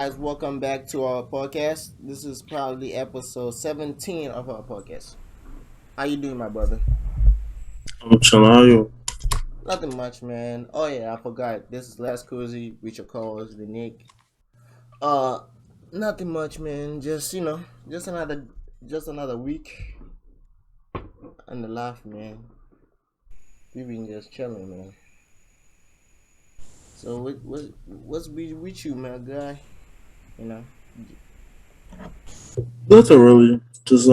Guys, welcome back to our podcast. This is probably episode 17 of our podcast. How you doing, my brother? I'm chilling. How you? Nothing much, man. Oh yeah, I forgot. This is leskuzzy with your co-host vinique. Uh, Nothing much, man. Just another week and the life, man. We've been just chilling, man. So what's with you, my guy? You know? Nothing really. Just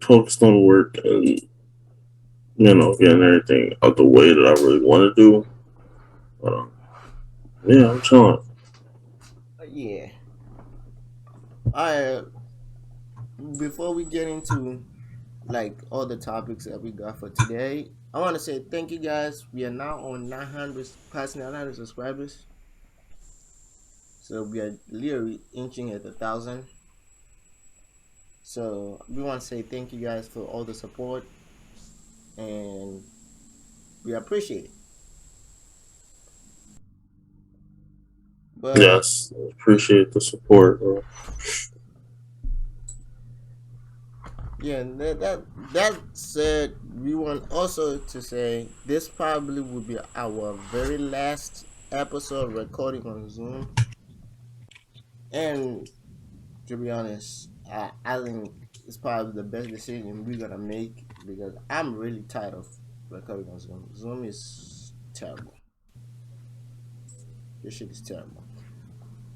focused on work and getting everything out the way that I really want to do. But yeah, I'm chilling. Yeah. Alright. Before we get into like all the topics that we got for today. I want to say thank you guys. We are now on 900, past 900 subscribers. So we are literally inching at 1,000. So we want to say thank you guys for all the support and we appreciate it. But Yes, appreciate the support, bro. yeah, that said, we want also to say this probably will be our very last episode recording on Zoom. And to be honest, I think it's probably the best decision we're gonna make because I'm really tired of recording on Zoom. Zoom is terrible. This shit is terrible.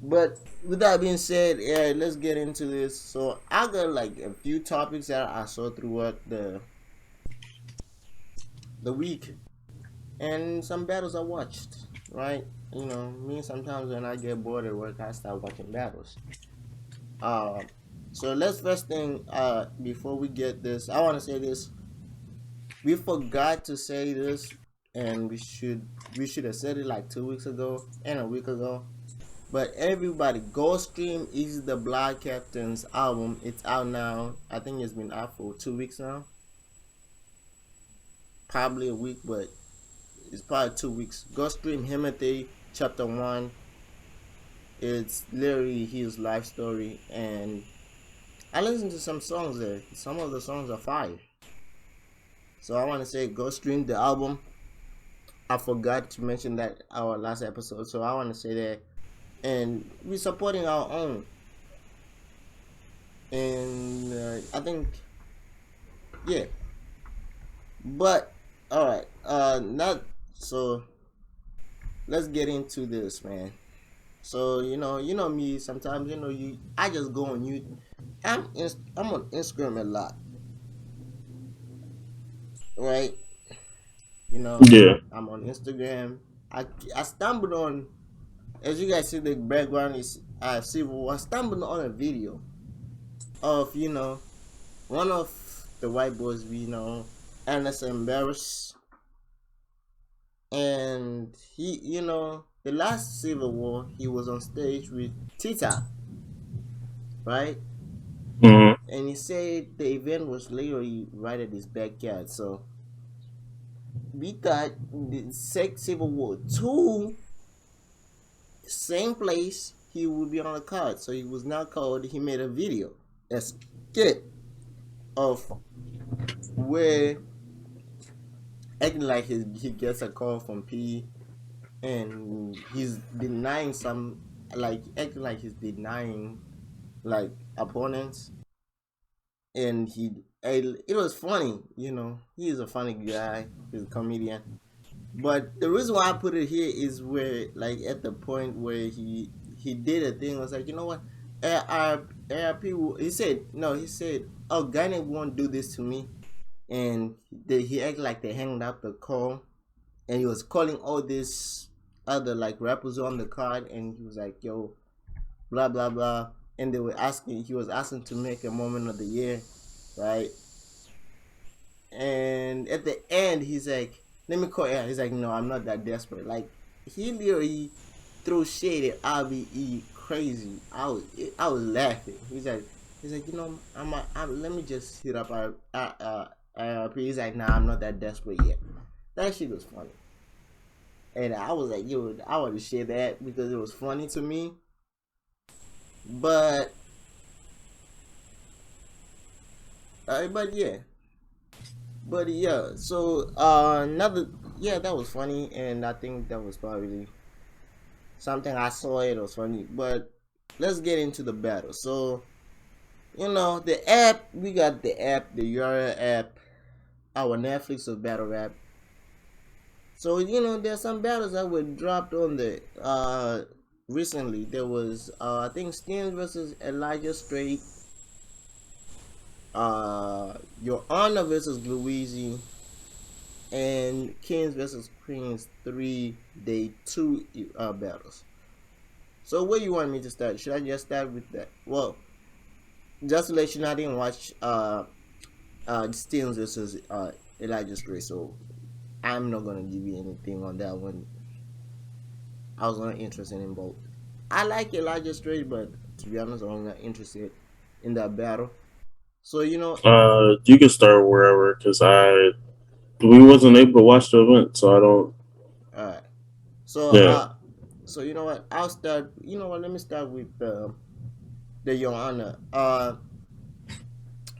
But with that being said, yeah, let's get into this. So I got like a few topics that I saw throughout the week and some battles I watched. Right, me sometimes when I get bored at work, I start watching battles. Uh, so let's first thing before we get this, I want to say this. We forgot to say this, and we should have said it like 2 weeks ago and a week ago. But everybody, go stream Easy the Blood Captain's album. It's out now. I think it's been out for 2 weeks now, probably a week, but it's probably 2 weeks. Go stream Himothy Chapter One. It's literally his life story, and I listened to some songs there. Some of the songs are fire. So I want to say, go stream the album. I forgot to mention that our last episode, so I want to say that, and we're supporting our own, and I think, yeah. But all right, not so. Let's get into this, man. So you know me. Sometimes I just go on you. I'm on Instagram a lot, right? You know, Yeah, I'm on Instagram. I stumbled on, as you guys see, the background is Civil War. I stumbled on a video of one of the white boys we know, Ernest Embarrass, and he, the last Civil War, he was on stage with Tita, right? hmm And he said the event was literally right at his backyard. So we thought the Civil War 2, same place, he would be on the card. So he was now called. He made a video, a skit of where acting like he gets a call from P and he's denying some, like acting like he's denying like opponents, and it was funny. He's a funny guy. He's a comedian. But the reason why I put it here is where, like, at the point where he did a thing, I was like, you know what, ARP, he said no, he said, oh, Ghana won't do this to me, and he acted like they hanged up the call, and he was calling all this other like rappers on the card, and he was like, yo, blah blah blah, and he was asking to make a moment of the year, right? And at the end, he's like, let me call. Yeah, he's like, no, I'm not that desperate. Like, he literally threw shade at RBE crazy. I was laughing. He's like, let me just hit up IRP. He's like, nah, I'm not that desperate yet. That shit was funny. And I was like, yo, I want to share that because it was funny to me. But but yeah, So another yeah, that was funny, and I think that was probably something I saw it was funny. But let's get into the battle. So the app, we got the app, the URL app, our Netflix of battle rap. So there's some battles that were dropped on the recently. There was I think Steen versus Elijah Straight, Your Honor versus Luzy, and Kings versus Queens 3 day 2 battles. So where you want me to start? Should I just start with that? Well, just to let you know, I didn't watch Steens versus Elijah Straight, so I'm not gonna give you anything on that one. I was not interested in both. I like Elijah Straight, but to be honest, I'm not interested in that battle. So You can start wherever because we wasn't able to watch the event, so I don't. all right. So Yeah. so you know what? I'll start. You know what? Let me start with the Your Honor.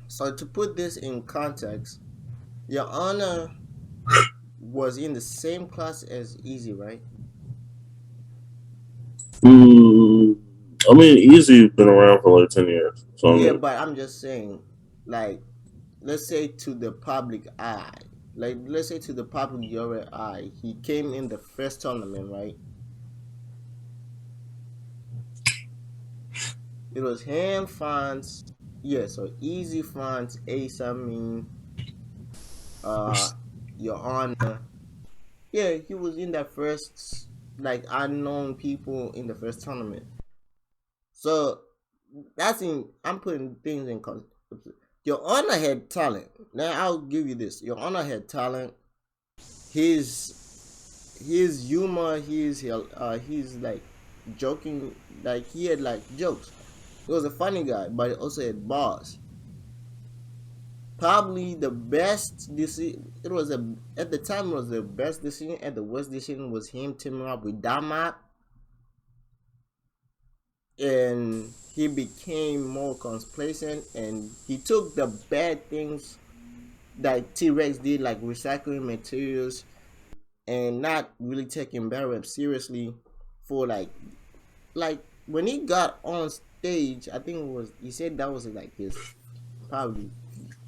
So to put this in context, Your Honor was in the same class as Easy, right? Mm, I mean, Easy been around for like 10 years, so I Yeah, mean, but I'm just saying, like, let's say to the public eye, like, let's say to the public your eye, he came in the first tournament, right? It was him, Fonz, yeah, so Easy, Fonz, Ace, I mean, uh, Your Honor. Yeah, he was in that first, like, unknown people in the first tournament. So I'm putting things in context. Your Honor had talent. Now I'll give you this. Your Honor had talent. His his humor, he's like joking, like he had like jokes. He was a funny guy, but he also had bars. Probably the best decision. It was a At the time it was the best decision, and the worst decision was him teaming up with Damat, and he became more complacent, and he took the bad things that T Rex did, like recycling materials and not really taking battle rap seriously for like when he got on stage. I think it was he said that was like his probably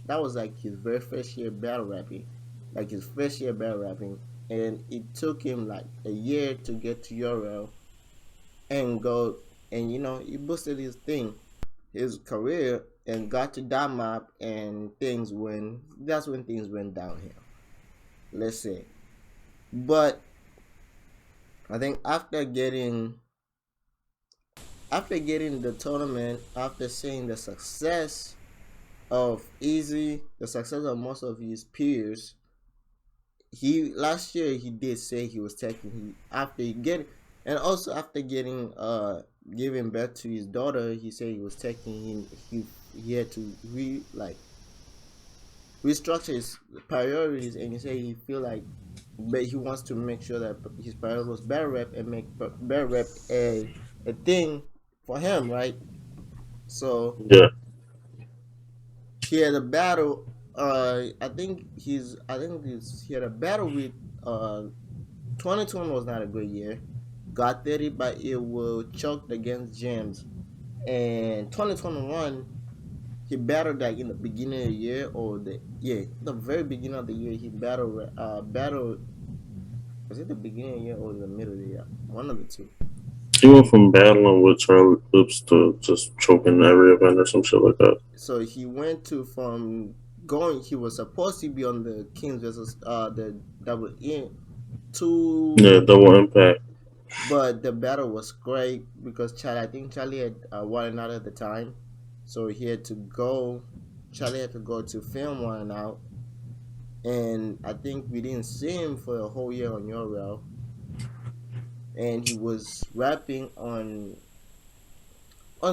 that was like his very first year battle rapping, like his first year battle rapping, and it took him like a year to get to URL and go, and he boosted his career, and got to that map, and things when that's when things went downhill, let's say. But I think after getting the tournament, after seeing the success of Easy, the success of most of his peers, he last year he did say he was taking he after getting, and also after getting giving birth to his daughter, he said he was taking him he had to restructure his priorities, and he said he feel like, but he wants to make sure that his priority was better rep, and make better rep a thing for him, right? So yeah. he had a battle. He had a battle with 2020 was not a good year. Got 30, but it will choked against James. And 2021, he battled like in the beginning of the year, or the very beginning of the year. He battled. Was it the beginning of the year or the middle of the year? One of the two. He went from battling with Charlie Clips to just choking every event or some shit like that. So he went to from going. He was supposed to be on the Kings versus the double E Yeah, to, double impact. but the battle was great because I think Charlie had one out at the time, so he had to go. Charlie had to go to film one out, and I think we didn't see him for a whole year on your rail, and he was rapping on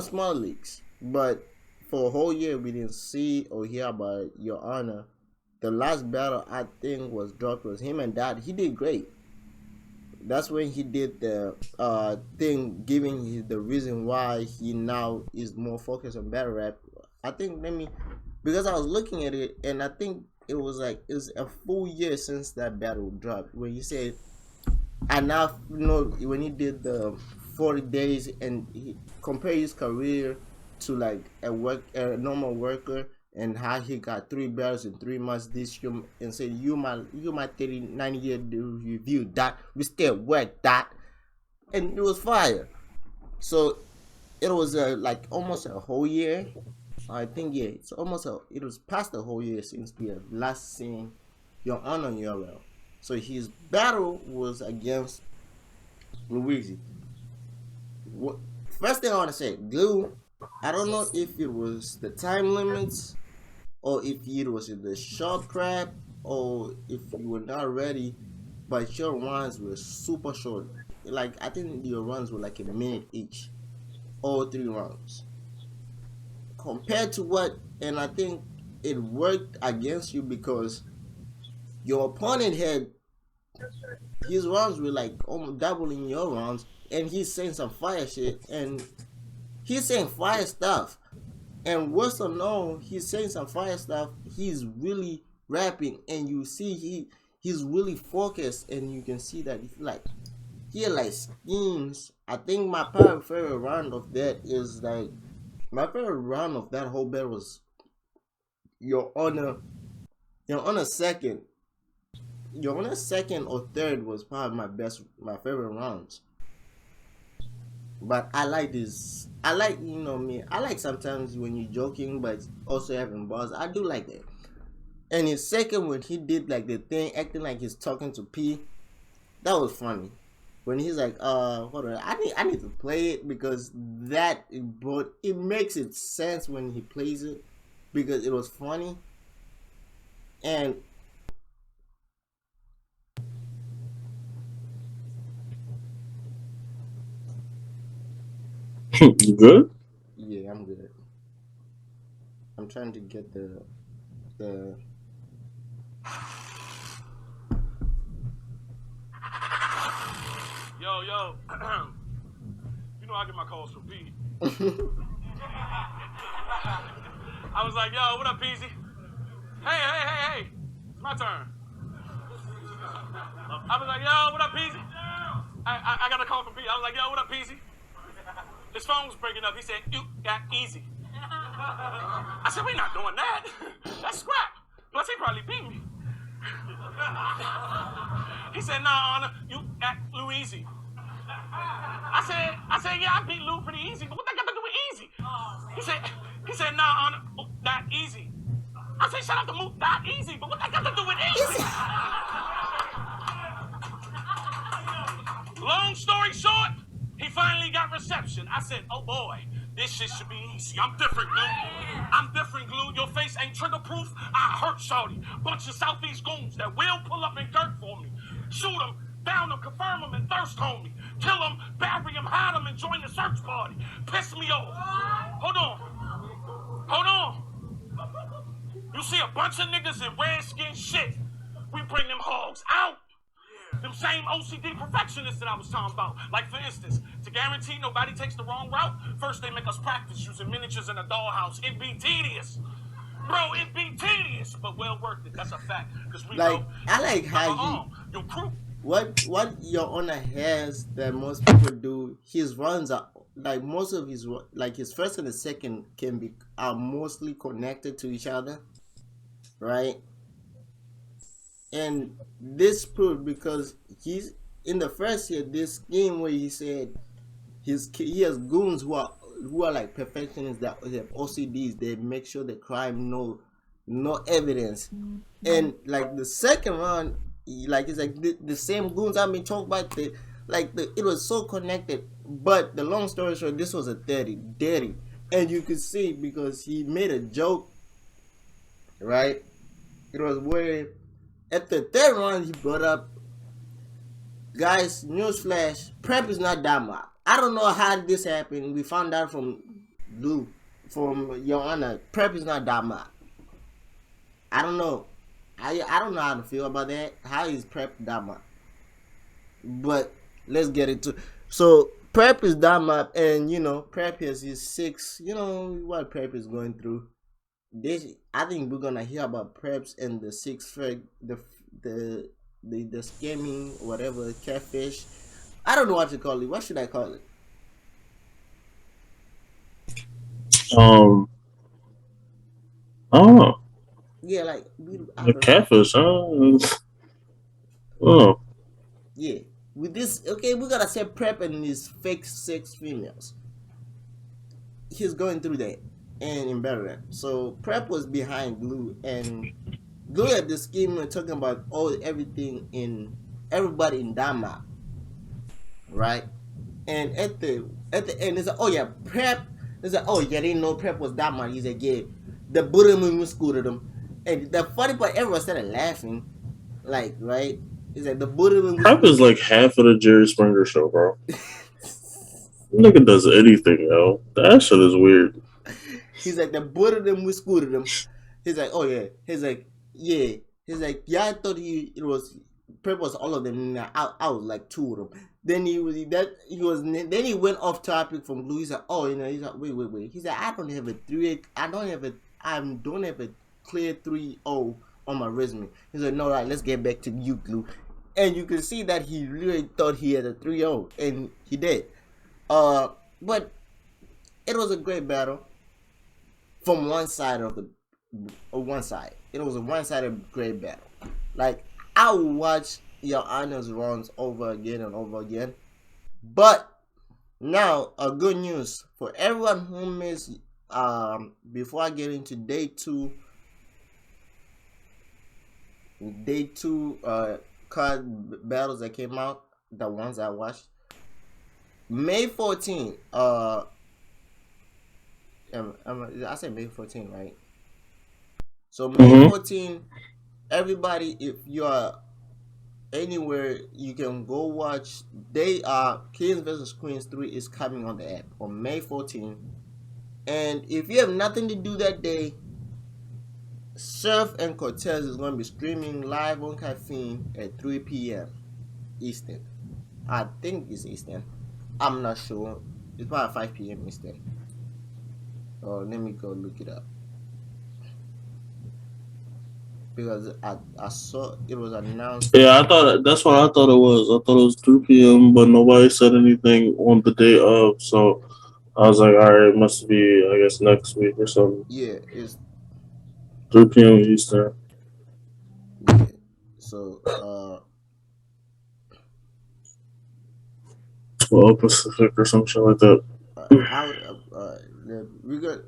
small leagues, but for a whole year we didn't see or hear about Your Honor. The last battle I think was dropped was him and Dad. He did great. That's when he did the thing, giving the reason why he now is more focused on battle rap. I think let me, because I was looking at it and I think it was like it was a full year since that battle dropped. When he said, and now when he did the 40 days and he compared his career to like a normal worker and how he got 3 battles in 3 months this year and said you my 39 year review that we still work that, and it was fire. So it was like almost a whole year. I think yeah, it was past a whole year since we have last seen Your Honor URL. So his battle was against Luzy. What, first thing I want to say, Glue, I don't know if it was the time limits or if it was the short crap or if you were not ready, but your runs were super short. Like I think your runs were like a minute each, all 3 rounds. Compared to what, and I think it worked against you because your opponent had his rounds were like almost doubling your rounds, and he's saying some fire shit, and he's saying fire stuff. And worse or no, he's saying some fire stuff. He's really rapping, and you see he's really focused, and you can see that he had like schemes. I think my favorite round of that is like my favorite round of that whole bet was your honor, your honor second. Your honor second or third was probably my favorite rounds. But I like this. I like me. I like sometimes when you're joking, but also having bars. I do like that. And his second, when he did like the thing, acting like he's talking to P, that was funny. When he's like, hold on, I need to play it because it makes it sense when he plays it because it was funny. And You good? yeah, I'm good. I'm trying to get the Yo, yo. You know I get my calls from Pete. I was like, yo, what up, Peasy? Hey. It's my turn. I was like, yo, what up, Peasy? I got a call from Pete. I was like, yo, what up, Peasy? His phone was breaking up. He said, you got easy. I said, we not doing that. That's scrap. Plus, he probably beat me. He said, nah, Honor, you got Luzy. I said, yeah, I beat Lou pretty easy, but what that got to do with easy? He said, nah, Honor, not easy. I said, shut up the move, not easy, but what that got to do with easy? Long story short, he finally got reception. I said, oh boy, this shit should be easy. I'm different, Glue. I'm different, Glue. Your face ain't trigger proof. I hurt Shorty. Bunch of Southeast goons that will pull up and dirt for me. Shoot them, down them, confirm them, and thirst homie. Kill them, bury them, hide them, and join the search party. Piss me off. Hold on. You see a bunch of niggas in redskin shit. We bring them hogs out. Them same OCD perfectionists that I was talking about. Like, for instance, to guarantee nobody takes the wrong route, first they make us practice using miniatures in a dollhouse. It be tedious. Bro, it be tedious, but well worth it. That's a fact. Because we like know I like how your crew. what your honor has that most people do. His runs are like most of his like his first and the second are mostly connected to each other, right? And this proved because he's in the first year this game where he said he has goons who are like perfectionists that have OCDs. They make sure the crime no evidence. And like the second round, like it's like the same goons I've been talking about. It was so connected. But the long story short, this was a dirty, and you could see because he made a joke, right? It was where at the third round he brought up, guys, newsflash, prep is not that much. I don't know how this happened. We found out from Lou, from Your Honor, prep is not that much. I don't know. I don't know how to feel about that. How is prep that much? But let's get into. So Prep is that map, and Prep has his six. You know what Prep is going through. This, I think we're gonna hear about Preps and the six fig, the the scamming, whatever, catfish. I don't know what to call it. What should I call it? Um, I don't know. Yeah, like I The don't know. catfish, oh, Yeah, with this, okay, we gotta say Prep and his fake six females. He's going through that and embarrassment. So Prep was behind Glue, and Glue had the scheme and talking about all everything in everybody in that map, right? And at the end, it's like, oh yeah, Prep. It's like, oh yeah, they didn't know Prep was that much. He's like, yeah, the Buddha movement scooted him, and the funny part, everyone started laughing, like, right? It's like the Buddha movement Prep is scooted like half of the Jerry Springer show, bro. Nigga does anything, yo. That shit is weird. He's like, the Buddha movement scooted him. He's like, oh yeah. He's like, yeah. He's like, yeah. I thought it was Prep was all of them. Nah, I was like two of them. Then then he went off topic from Blue. He's like, oh, he's like, wait. He's like, I don't have a don't have a clear 3-0 on my resume. He's like, no, right, let's get back to you, Glue. And you can see that he really thought he had a 3-0, and he did. But it was a great battle from one side of the one side. It was a one-sided great battle. Like, I would watch your honors runs over again and over again. But now, a good news for everyone who missed. Before I get into day two card battles that came out, the ones I watched. May 14th. I said May 14th, right? So May Mm-hmm. 14th, everybody, if you are anywhere, you can go watch. They are Kings vs Queens 3 is coming on the app on May 14th. And if you have nothing to do that day, Surf and Cortez is going to be streaming live on Caffeine at 3 p.m. Eastern. I think it's Eastern. I'm not sure. It's about 5 p.m. Eastern. Oh, let me go look it up. Because I saw it was announced. Yeah, I thought that's what I thought it was. I thought it was 3 p.m., but nobody said anything on the day of. So I was like, all right, it must be, I guess, next week or something. Yeah, it's 3 p.m. Eastern. yeah. So 12 Pacific or some shit like that. I would we got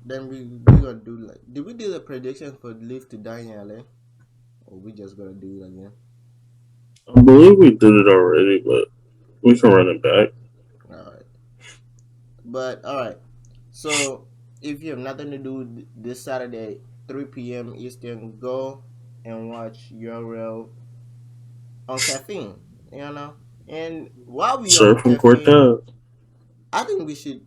then we gonna do, like, did we do the prediction for Live to Die in LA, or we just gonna do it again? I believe we did it already, but we can run it back. All right, but all right. So if you have nothing to do this Saturday, 3 p.m. Eastern, go and watch URL on Caffeine. You know, and while we are Sir on from Caffeine, Cortez. I think we should.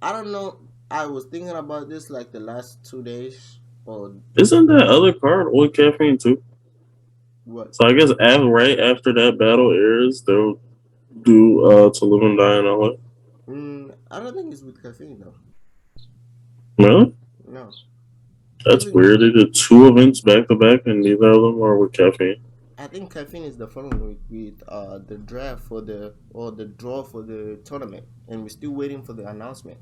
I don't know. I was thinking about this like the last 2 days, or Isn't that other card on caffeine too? what? So I guess right after that battle airs, they'll do To Live and Die in LA. I don't think it's with Caffeine though. Really? No, That's even weird. They did two events back to back, and neither of them are with caffeine. I think Caffeine is the following week with the draft for the draw for the tournament, and we're still waiting for the announcement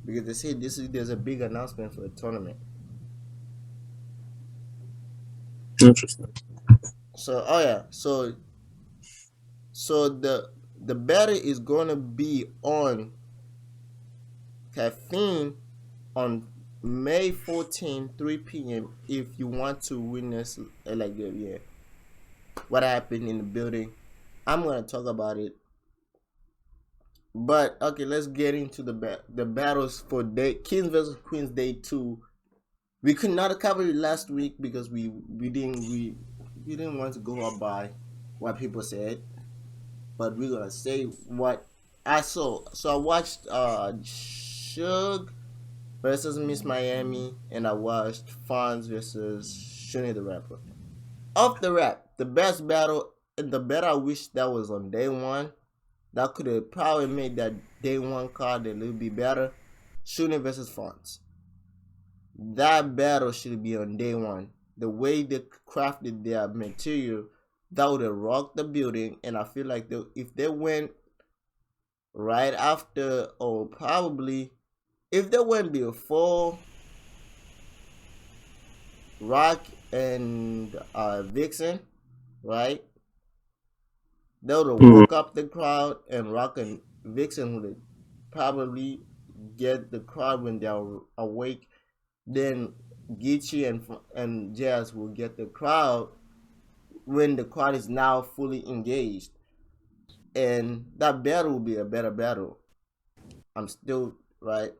because they say there's a big announcement for the tournament. Interesting. So oh yeah, so the battle is gonna be on Caffeine on May 14, 3 p.m. If you want to witness like yeah, what happened in the building, I'm gonna talk about it. But okay, let's get into the battles for day Kings versus Queens Day 2. We could not cover it last week because we didn't want to go up by what people said, but we're gonna say what I saw. So I watched Suge versus Miss Miami, and I watched Fonz versus Shuni the Rapper. Off the rap, the best battle, the bet I wish that was on day one. That could have probably made that day one card a little bit better. Shooting versus Fonts. That battle should be on day one. The way they crafted their material, that would have rocked the building. And I feel like if they went right after, or probably if they went before Rock and Vixen, right? They would have woke up the crowd, and Rock and Vixen would probably get the crowd when they're awake. Then Geechee and Jazz will get the crowd when the crowd is now fully engaged, and that battle will be a better battle. I'm still right,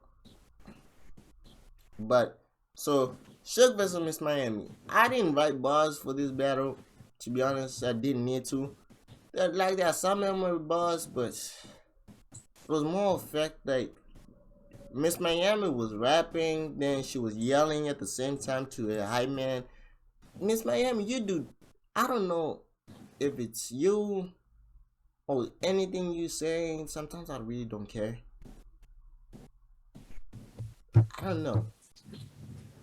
but so Suge versus Miss Miami. I didn't write bars for this battle. To be honest, I didn't need to. There are some memory bars, but it was more effect like Miss Miami was rapping, then she was yelling at the same time to a hype man. Miss Miami, you do. I don't know if it's you or anything you saying. Sometimes I really don't care. I don't know.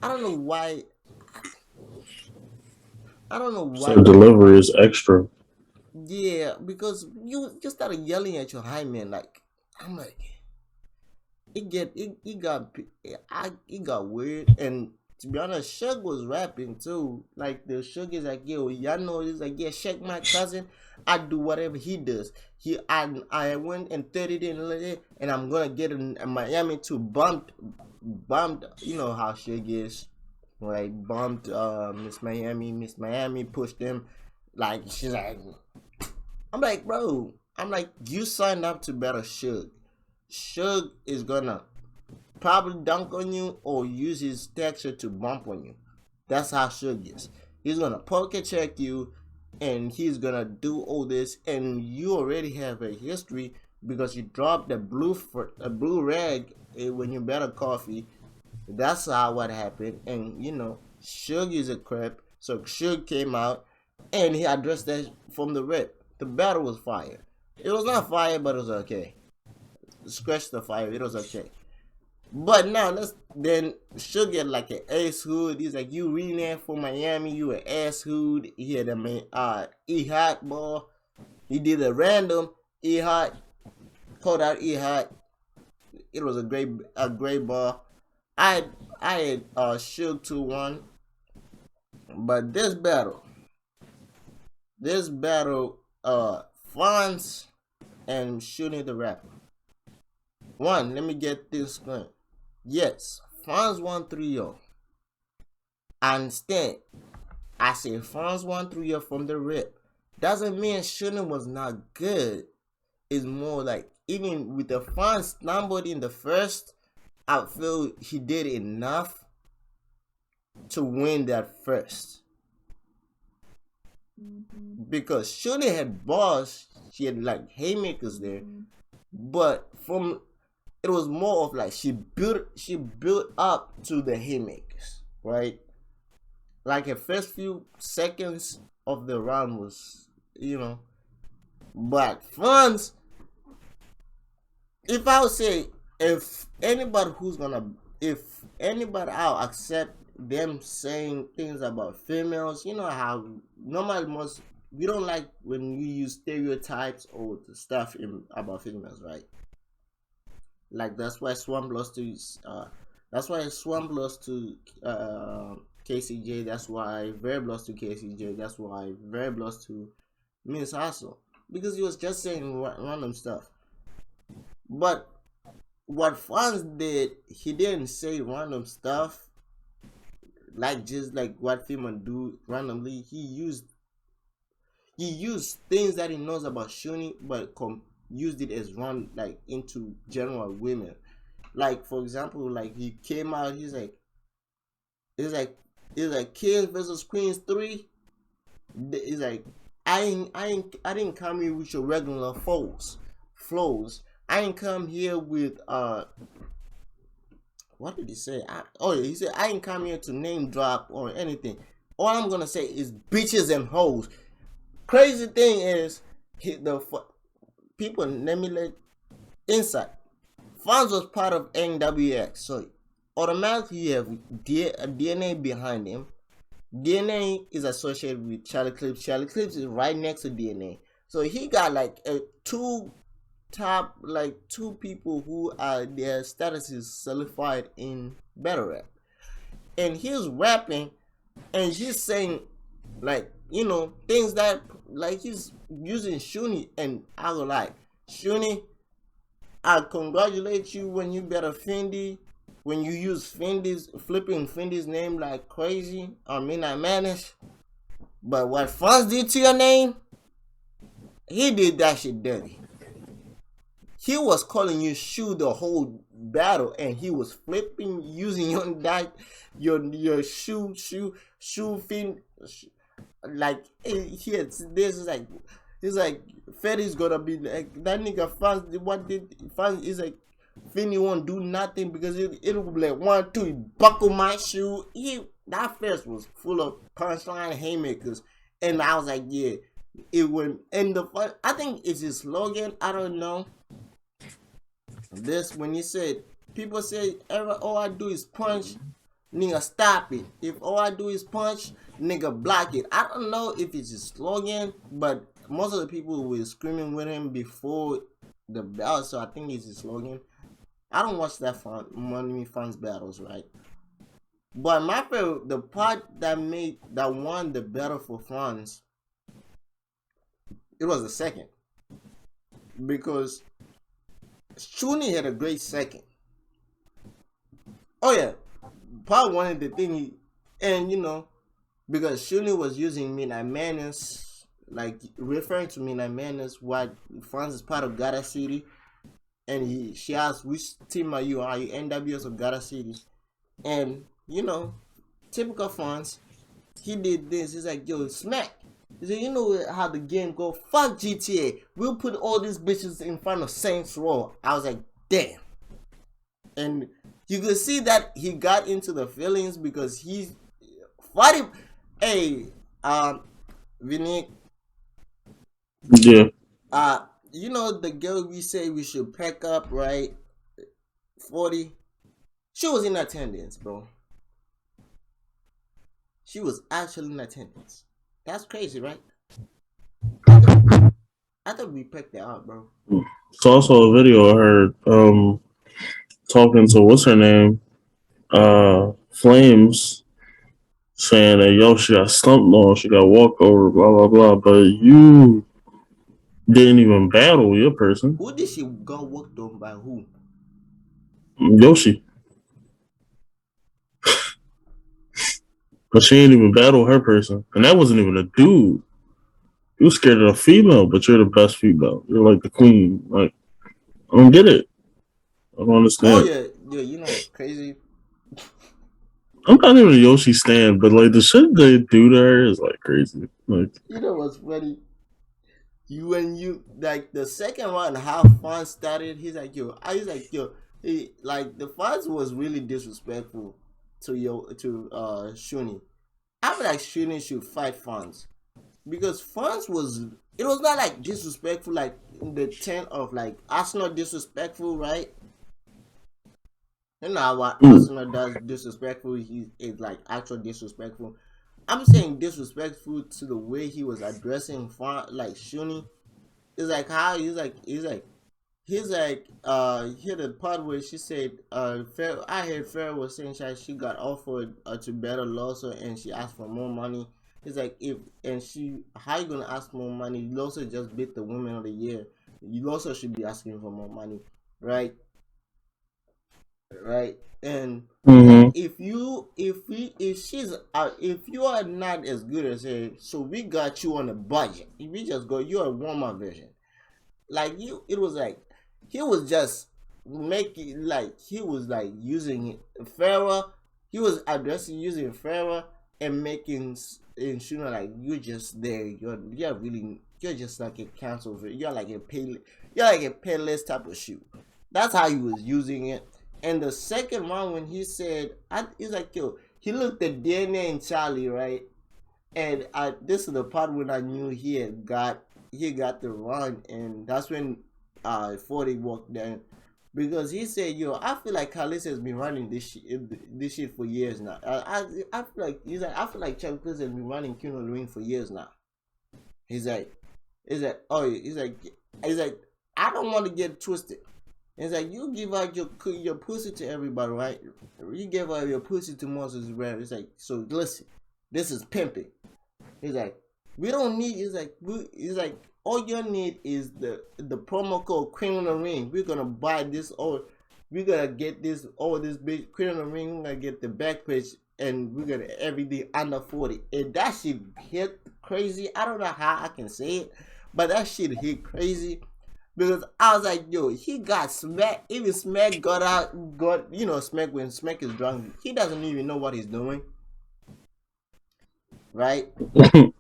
I don't know why. I don't know why. So delivery is extra. Yeah, because you just started yelling at your high man. Like, I'm like, it got weird. And to be honest, Shug was rapping too. Like the Shug is like, yo, y'all know he's like, yeah, Shug my cousin. I do whatever he does. I went and 30 in, and I'm gonna get in Miami to bumped. You know how Shug is. Like bumped Miss Miami pushed him. Like she's like, I'm like, bro. I'm like, you signed up to battle Shug. Shug is gonna probably dunk on you or use his texture to bump on you. That's how Shug is. He's gonna poker check you, and he's gonna do all this, and you already have a history because you dropped a blue rag when you battle Coffee. That's how what happened, and you know Shug is a crap. So Shug came out, and he addressed that from the rip. The battle was fire. It was not fire, but it was okay. Scratch the fire, it was okay. But now then Shug get like an ass hood. He's like, you renamed for Miami, you an ass hood. He had a E-Hot ball. He did a random E-Hot, called out E-Hot. It was a great ball. I had Shug 2-1. But this battle, Fonz and Shooting the Rapper. One, let me get this straight. Yes, Fonz won 3-0. I understand. I said Fonz won 3-0 from the rip. Doesn't mean Shooting was not good. It's more like, even with the Fonz stumbled in the first, I feel he did enough to win that first. Because Shooting had bars, she had like haymakers there, but it was more of like she built up to the haymakers, right? Like her first few seconds of the round was, but Fonz, if I would say, if anybody I'll accept them saying things about females, you know how normally we don't like when you use stereotypes or the stuff about females, right? Like that's why Swamp lost to KCJ. That's why Verb lost to KCJ. That's why Verb lost to Miss Hustle, because he was just saying random stuff. But what Fonz did, he didn't say random stuff like just like what female do randomly. He used things that he knows about Shuni, but used it as run like into general women. Like for example, like he came out, he's like Kings versus Queens 3. He's like, I didn't come here with your regular flows. I didn't come here with what did he say? He said I ain't come here to name drop or anything. All I'm gonna say is bitches and hoes. crazy thing is, people, let me let insight. Fonz was part of NWX, so automatically you have DNA behind him. DNA is associated with Charlie Clips. Charlie Clips is right next to DNA. So he got like two people who are their status is solidified in battle rap. And he's rapping and he's saying like, things that like he's using Shuni, and I go like, Shuni, I congratulate you when you better Fendi, when you use flipping Fendi's name like crazy or Midnight Madness. But what Fonz did to your name, he did that shit dirty. He was calling you Shoe the whole battle, and he was flipping using your shoe fin, like this is like, he's like, Fetty's gonna be like, that nigga Fonz, what did Fonz is like, Finny won't do nothing because it'll be like 1, 2, he buckle my shoe. That first was full of punchline haymakers, and I was like, yeah, it went. And the fun, I think it's his slogan. I don't know. This when he said, people say, all I do is punch, nigga stop it. If all I do is punch, nigga block it. I don't know if it's his slogan, but most of the people were screaming with him before the battle, so I think it's his slogan. I don't watch that Money Fonz battles, right? But my favorite, the part that won the battle for Fonz, it was the second, because Shuni had a great second. Oh yeah, part one of the thing, and because Shuni was using Midnight Madness, like referring to Midnight Madness, what Fonz is part of Gotta City. And she asked, which team are you? Are you NWS or Gotta City? And, typical Fonz, he did this. He's like, yo, smack. He said, you know how the game go? Fuck GTA. We'll put all these bitches in front of Saints Row. I was like, damn. And you could see that he got into the feelings because he's fighting. Hey, Vinique. Yeah. The girl we say we should pack up, right? 40. She was in attendance, bro. She was actually in attendance. That's crazy, right? I thought we packed that out, bro. It's also a video I heard talking to what's her name? Flames, saying that yo, she got stumped on, she got walked over, blah blah blah. But you didn't even battle your person. Who did she got walked on by? Who? Yoshi. But she ain't even battle her person, and that wasn't even a dude. You were scared of a female, but you're the best female. You're like the queen. Like, I don't get it. I don't understand. Oh yeah, what's crazy? I'm not even a Yoshi stan, but like the shit they do to her is like crazy. Like, what's funny? When you like the second round, how Fonz started, he's like, yo, the Fonz was really disrespectful to Shuni. I feel like Shuni should fight Fonz, because Fonz it was not like disrespectful like in the tent of like Arsenal disrespectful, right? You know what Arsenal does disrespectful, he is like actual disrespectful. I'm saying disrespectful to the way he was addressing like Shuni. It's like how he's like he had a part where she said I heard Farrah was saying she got offered to battle Loso and she asked for more money. It's like how you gonna ask more money? Loso just beat the Women of the Year. You also should be asking for more money, right? Right. And if you are not as good as her, so we got you on a budget. We just go, you're a warm-up version. Like it was like he was just making like he was like using Farrah. He was addressing using Farrah and making Shuna like, you're just there. You're just like a cancel. You're like a payless type of shoe. That's how he was using it. And the second round when he said, he's like, yo, he looked at DNA and Charlie, right? And this is the part when I knew he got the run, and that's when 40 walked down, because he said, "Yo, I feel like Carlos has been running this shit for years now. I feel like I feel like Chuck Chris has been running King of the Ring for years now." He's like, he's like, I don't want to get twisted. It's like, you give out your pussy to everybody, right? You give out your pussy to Moses Red. It's like, so listen, this is pimping. He's like, we don't need. He's like, all you need is the promo code Queen of the Ring. We're gonna buy this, or we're gonna get this, this bitch Queen of the Ring. We're gonna get the back page, and we're gonna everything under 40. And that shit hit crazy. I don't know how I can say it, but that shit hit crazy. Because I was like, yo, he got smacked. Even Smack Smack, when Smack is drunk, he doesn't even know what he's doing. Right?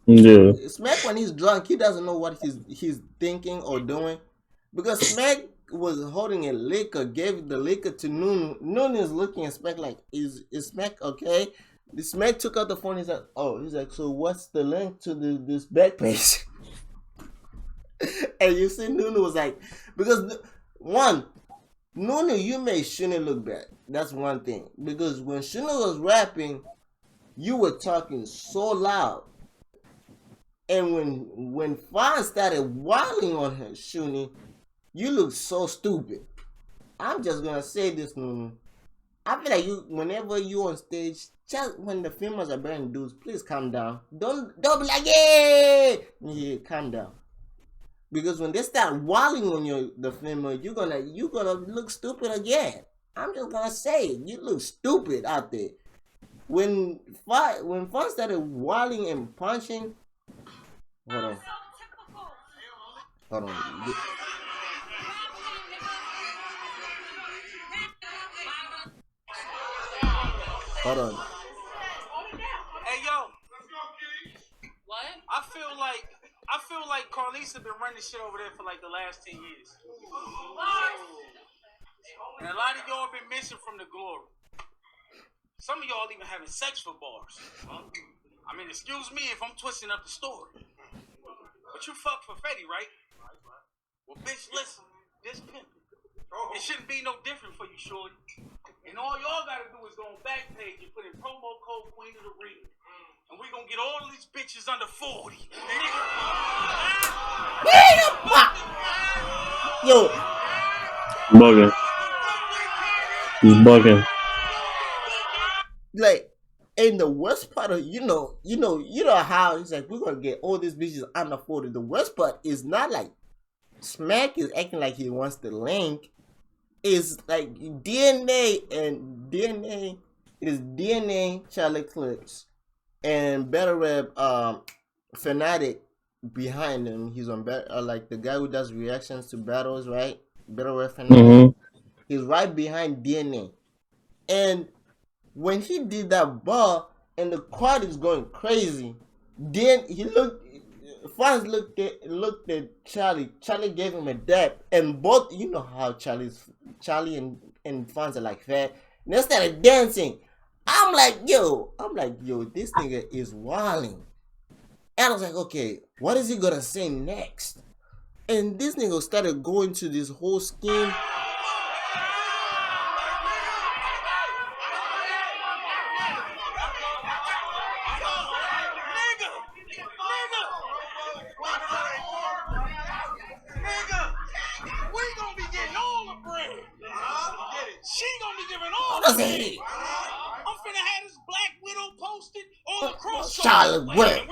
Yeah. Smack, when he's drunk, he doesn't know what he's thinking or doing. Because Smack was holding a liquor, gave the liquor to Noon. Noon is looking at Smack like, is Smack okay? The Smack took out the phone. He's like, so what's the link to this back page? And you see, Nunu was like, because one, Nunu, you made Shuni look bad. That's one thing. Because when Shuni was rapping, you were talking so loud. And when Fawn started wilding on her, Shuni, you look so stupid. I'm just gonna say this, Nunu. I feel like whenever you on stage, just when the females are bearing dudes, please calm down. Don't be like, yeah, calm down. Because when they start walling on the female, you're gonna look stupid again. I'm just gonna say it. You look stupid out there. When Fun started walling and punching, hold on. Hold on. Hey yo. What? I feel like Carlisa been running shit over there for like the last 10 years. And a lot of y'all been missing from the glory. Some of y'all even having sex for bars. I mean, excuse me if I'm twisting up the story. But you fuck for Fetty, right? Well, bitch, listen. This pimpin'. It shouldn't be no different for you, shorty. And all y'all gotta do is go on Backpage and put in promo code Queen of the Ring. And we gonna get all of these bitches under 40. Yo. Bugging. He's bugging. Like, in the worst part of, you know how it's like, we're gonna get all these bitches under 40. The worst part is not like Smack is acting like he wants the link. It's like DNA, Charlie Clips, and Better Rap Fanatic behind him. He's on like the guy who does reactions to battles, right? Better Rap Fanatic. Mm-hmm. He's right behind DNA. And when he did that bar and the crowd is going crazy, then Franz looked at Charlie. Charlie gave him a dab, and both, you know how Charlie and Franz are like fat. And they started dancing. I'm like, yo, this nigga is wilding. And I was like, okay, what is he gonna say next? And this nigga started going to this whole scheme. I'm finna have this Black Widow posted all across Charlotte Web.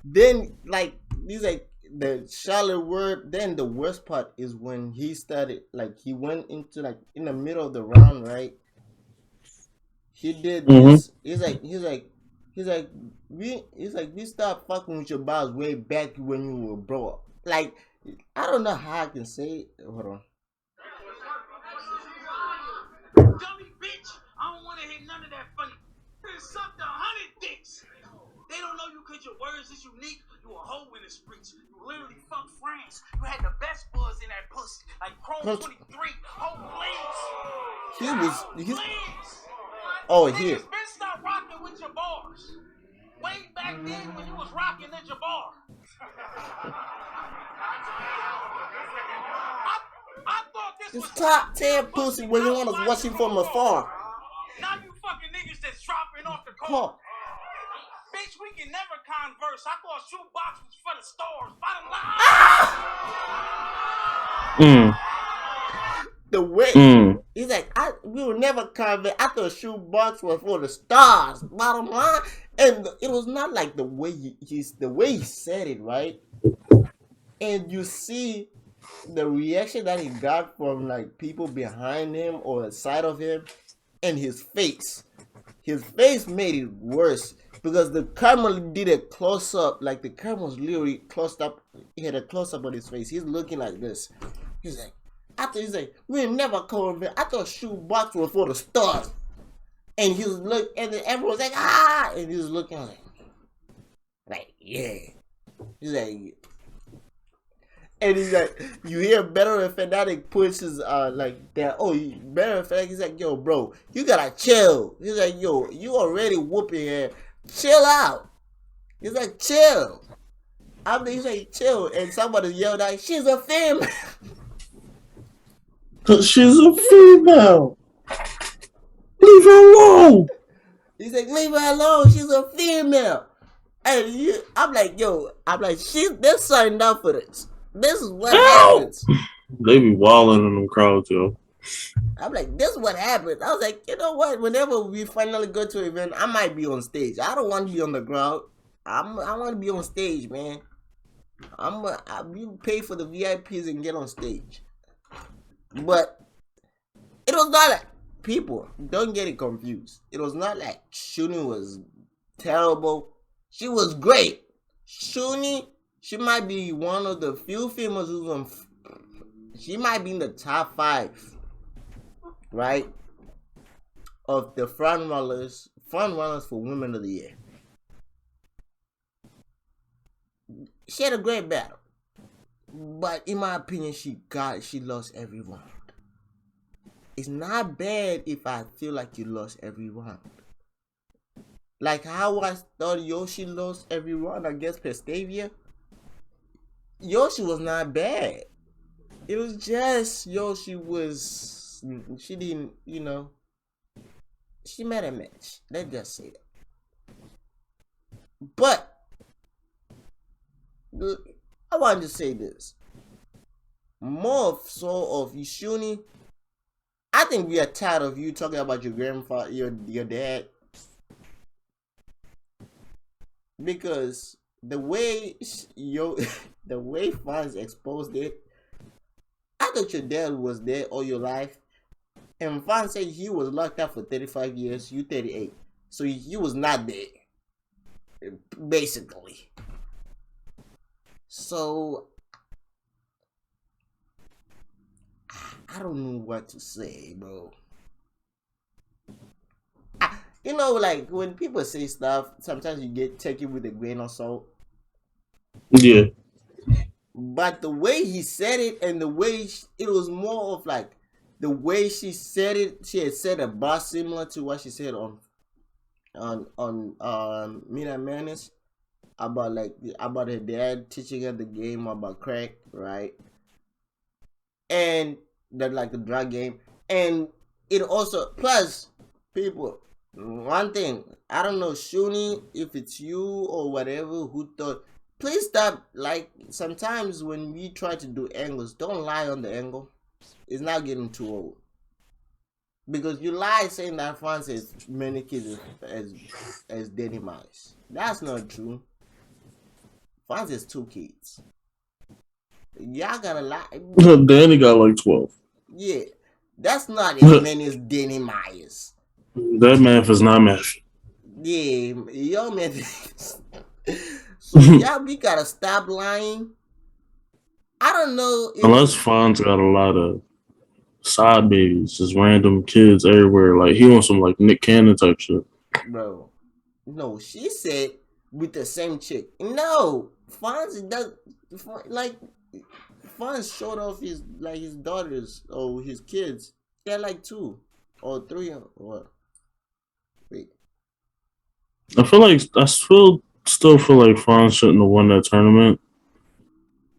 Then, like, he's like the Charlotte Web. Then the worst part is when he started, like, he went into, like, in the middle of the round, right? He did this. He's like, we stopped fucking with your boss way back when you were broke. Like, I don't know how I can say it. Hold on. Dummy bitch, I don't want to hear none of that funny. You sucked 100 dicks. They don't know you because your words is unique. You a hoe in the streets. You literally fucked France. You had the best buzz in that pussy. Like Chrome 23. Oh, please. Oh, here. Bitch, stop rocking and then when you was rocking Ninja Bar. I thought this His was top 10 pussy when you want to watch him from afar. Now you fucking niggas that's dropping off the Huh. car. Bitch, we can never converse. I thought shoebox was for the stars. Bottom line. The way he's like, we will never convert. I thought shoebox was for the stars. Bottom line, and it was not like the way he said it, right? And you see the reaction that he got from like people behind him or the side of him, and his face. His face made it worse because the camera did a close up. Like the camera was literally close up. He had a close up on his face. He's looking like this. He's like, he's like, we'll never come. I thought shoebox was for the stars. And he was and then everyone was like, ah, and he was looking like, yeah. He's like, and he's like, you hear Better and Fanatic push his like that. Oh, Better and Fanatic. He's like, yo, bro, you gotta chill. He's like, yo, you already whooping here. Chill out. He's like, chill. He's like, chill. And somebody yelled out, she's a female. She's a female. Leave her alone. He's like, leave her alone. She's a female. And I'm like, they're signed up for this. This is what happens. They be wilding in them crowds, yo. I'm like, this is what happened. I was like, you know what? Whenever we finally go to an event, I might be on stage. I don't want to be on the ground. I want to be on stage, man. You pay for the VIPs and get on stage. But it was not like, people, don't get it confused. It was not like Shuni was terrible. She was great. Shuni, she might be one of the few females who's on. She might be in the top 5, right? Of the front runners for Women of the Year. She had a great battle, but in my opinion, she lost every round. It's not bad if I feel like you lost every round. Like how I thought Yoshi lost every round against Pestavia. Yoshi was not bad. It was just she didn't, she made a match. Let's just say that. But I wanted to say this. More so of Ishuni. I think we are tired of you talking about your grandfather, your dad. Because the way the way fans exposed it, I thought your dad was there all your life. And fans said he was locked up for 35 years, you 38. So he was not there. Basically. So I don't know what to say, bro. Like when people say stuff, sometimes you take it with a grain of salt. Yeah. But the way he said it and the way it was more of like the way she said it, she had said a bar similar to what she said on Mina Manis about her dad teaching her the game about crack, right? And the drug game. And it also plus people, one thing, I don't know, Shuni, if it's you or whatever who thought, please stop. Like sometimes when we try to do angles, don't lie on the angle. It's not getting too old. Because you lie saying that France has many kids as Danny Mice. That's not true. France has 2 kids. Y'all gotta lie. Danny got like 12. Yeah. That's not as many as Danny Myers. That math is not math. Yeah, yo man. So y'all, we gotta stop lying. I don't know. Unless Fonz got a lot of side babies, just random kids everywhere. Like he wants some like Nick Cannon type shit. Bro, no, she said with the same chick. No, Fonz does like Fonz showed off his daughters or his kids. They're like 2 or 3 or what? Wait. I feel still feel like Fonz shouldn't have won that tournament.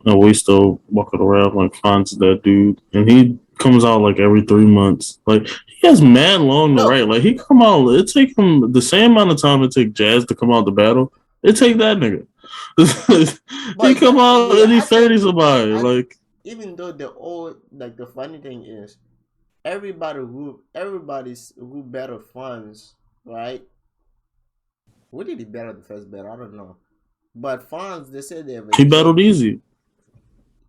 And we still walking around like Fonz is that dude. And he comes out like every 3 months. Like he has mad long to No, write. Like he come out, it take him the same amount of time it take Jazz to come out the battle. It take that nigga. He but come out yeah, and I he's 30 think somebody. I Like even though the old like the funny thing is everybody's who better funds, right? Who did he better the first battle? I don't know. But funds, they said they have a he joke. battled easy.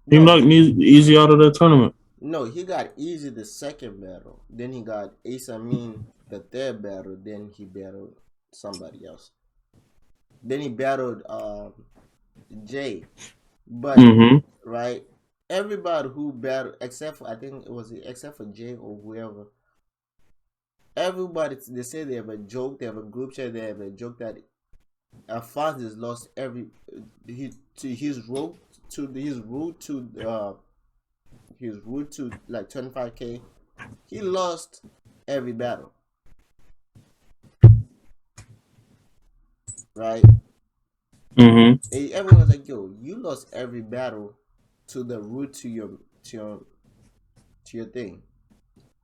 He No, knocked easy out of that tournament. no, he got easy the second battle. Then he got Ace Amin the third battle. Then he battled somebody else. Then he battled Jay. But Mm-hmm. right, everybody who battled except for I think it was except for Jay or whoever. Everybody they say they have a joke. They have a group chat. They have a joke that Alphonse has lost every he to his route to like 25K. He lost every battle, right? Mm-hmm. Everyone's like, "Yo, you lost every battle to the route to your to your thing,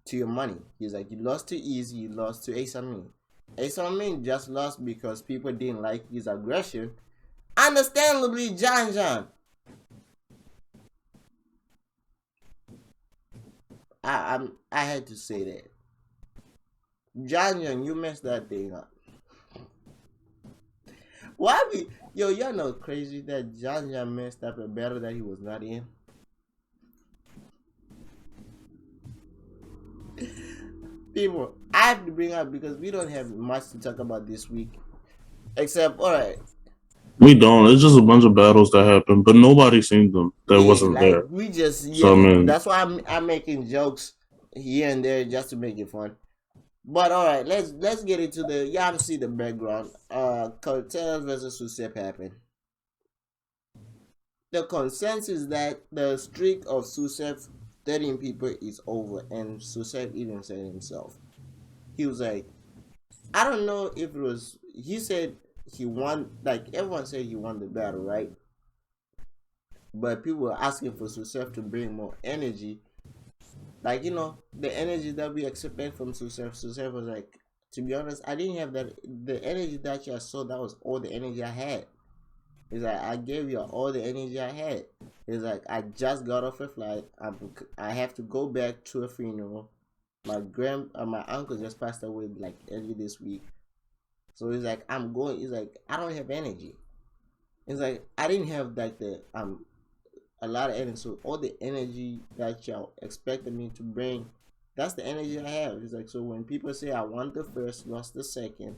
to your money." He's like, "You lost to Easy, you lost to Ace Amin. Ace Amin just lost because people didn't like his aggression. Understandably, John. I had to say that. John, you messed that thing up. Why be y'all know crazy that John messed up a battle that he was not in? People, I have to bring up because we don't have much to talk about this week. Except, alright. We don't. It's just a bunch of battles that happened, but nobody seen them that Yeah, wasn't like there. we just So I mean, that's why I'm making jokes here and there just to make it fun. But alright, let's get into the y'all see the background. Cortez versus Susep happened. The consensus that the streak of Susep 13 people is over, and Susep even said himself. He was like, I don't know if it was he said he won, like everyone said he won the battle, right? But people were asking for Susef to bring more energy. Like, the energy that we expect from Susef. Susef was like, to be honest, I didn't have that. The energy that you saw, that was all the energy I had. He's like, I gave you all the energy I had. He's like, I just got off a flight. I have to go back to a funeral. My uncle just passed away like early this week. So he's like, I'm going. He's like, I don't have energy. He's like, I didn't have like a lot of energy. So all the energy that y'all expected me to bring, that's the energy I have. He's like, so when people say I won the first, lost the second,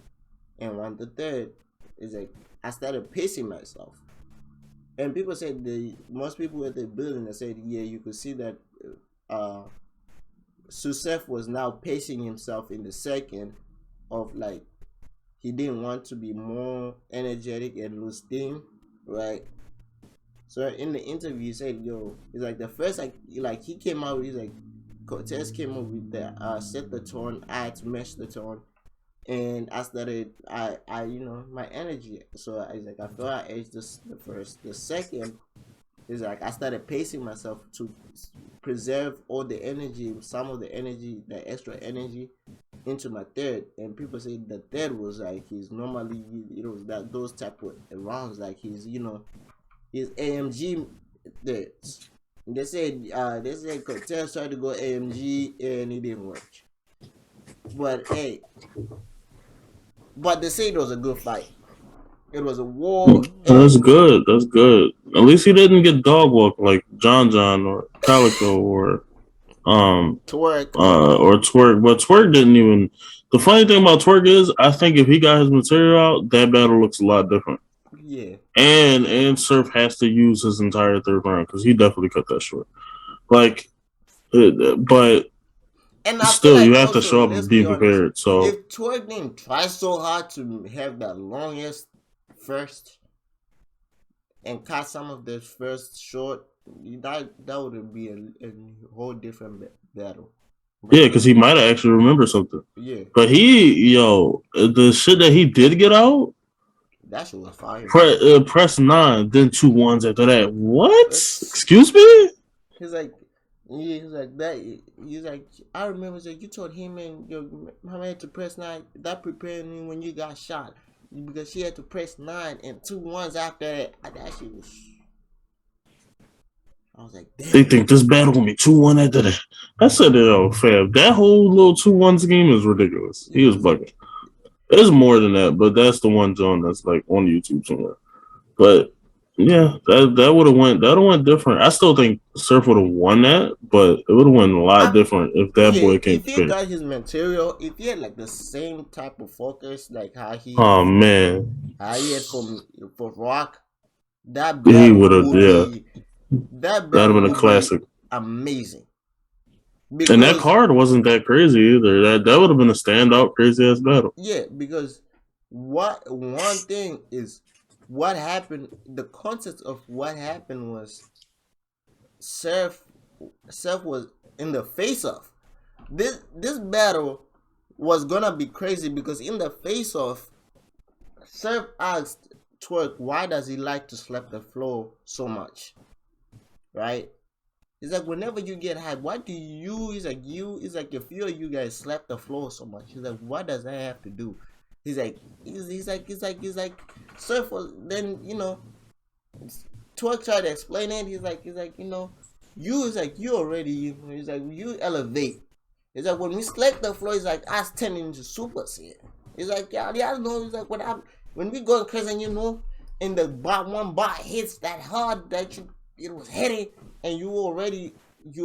and won the third, it's like I started pacing myself. And people said most people at the building that said, yeah, you could see that Susef was now pacing himself in the second of like he didn't want to be more energetic and lose steam, right? So in the interview, he said, "Yo, it's like the first like he came out. He's like, Cortez came up with the set the tone. I had to match the tone, and I started my energy. So I was like, I felt I edged the first. The second is like I started pacing myself to preserve all the energy, some of the energy, the extra energy, into my third. And people say the third was like he's normally that those type of rounds like his AMG thirds. They said Cortez tried to go AMG and it didn't work. But hey, but they say it was a good fight. It was a war. that's good. That's good. At least he didn't get dog walk like John or Calico or Twerk. or Twerk. But Twerk didn't even. The funny thing about Twerk is, I think if he got his material out, that battle looks a lot different. Yeah. And Surf has to use his entire third round because he definitely cut that short. Like, but And I feel still, you like have to also, show up let's and be be honest, prepared. So if Twerk didn't try so hard to have that longest first and cut some of the first short, that would be a whole different battle. yeah, because he might have actually remembered something. Yeah. But the shit that he did get out, That shit was fire. Press 9, then 2 1s after that. What? It's, Excuse me? he's like, yeah, he's like that. He's like, I remember that you told him and your mama had to press 9. That prepared me when you got shot because she had to press 9 and 2 1s after that. That shit was. I was like, damn. They think this battle gonna be 2-1 after that. I said it all, fam. That whole little 2-1 scheme is ridiculous. He was bugging. There's more than that, but that's the one John that's like on YouTube somewhere. But yeah, that would have went different. I still think Surf would have won that, but it would have went a lot different if that boy came if he got his material, if he had like the same type of focus like how he oh man, how he had for Rock, that he battle would have that would have been a would classic. Be amazing. Because, and that card wasn't that crazy either. That would have been a standout crazy ass battle. Yeah, because one thing is what happened. The context of what happened was Surf was in the face of this battle was gonna be crazy because in the face of Surf asked Twerk why does he like to slap the floor so much, right? He's like, whenever you get high, what do you? He's like, a few of you guys slap the floor so much. He's like, what does that have to do? He's like, Surf was then Twerk tried to explain it. He's like, you already. He's like, you elevate. He's like, when we slap the floor, he's like, us turning into Super Saiyan. He's like, yeah, no. He's like, when we go crazy, and the one bar hits that hard that it was hitting. And you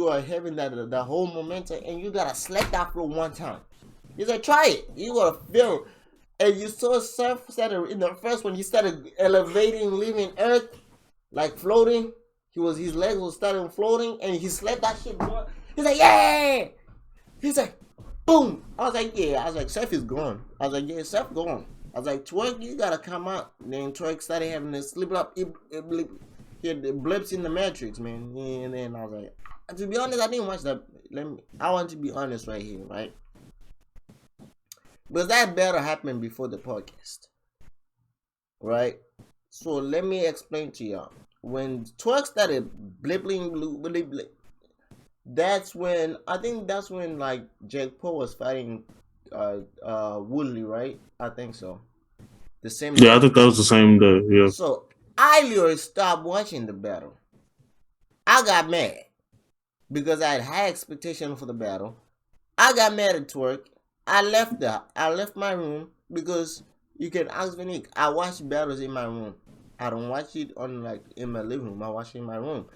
are having that whole momentum, and you gotta slap that floor one time. He's like, try it. You gotta feel. And you saw Surf started in the first one. He started elevating, leaving Earth, like floating. His legs was starting floating, and he slapped that shit. He's like, yeah. He's like, boom. I was like, yeah. I was like, Surf is gone. I was like, yeah, Surf gone. I was like, Twerk, you gotta come out. And then Twerk started having this slip up. He had the blips in the Matrix, man. And then I was like, to be honest, I didn't watch that. I want to be honest right here, right? Because that battle happened before the podcast, right? So let me explain to y'all. When Twerk started blipping, that's when like Jake Paul was fighting Woodley, right? I think so. The same day. Yeah, I think that was the same day. Yeah. So I literally stopped watching the battle. I got mad because I had high expectation for the battle. I got mad at Twerk. I left my room because you can ask Vinique. I watch battles in my room. I don't watch it in my living room. I watch it in my room.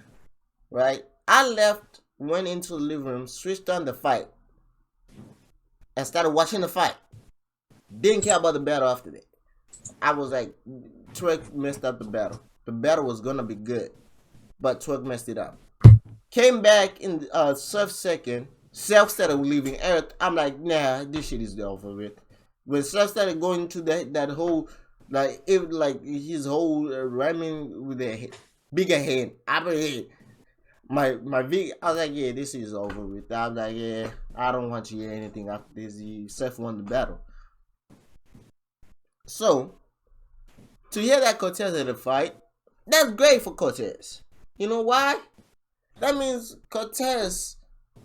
Right? I left, went into the living room, switched on the fight, and started watching the fight. Didn't care about the battle after that. I was like, Twerk messed up the battle. The battle was gonna be good, but Twerk messed it up. Came back in Surf second. Surf started leaving Earth. I'm like, nah, this shit is over with. When Surf started going to that whole his whole rhyming with a bigger hand. I mean, I was like, yeah, this is over with. I'm like, yeah, I don't want to hear anything after this. Surf won the battle. So to hear that Cortez had a fight, that's great for Cortez. You know why? That means Cortez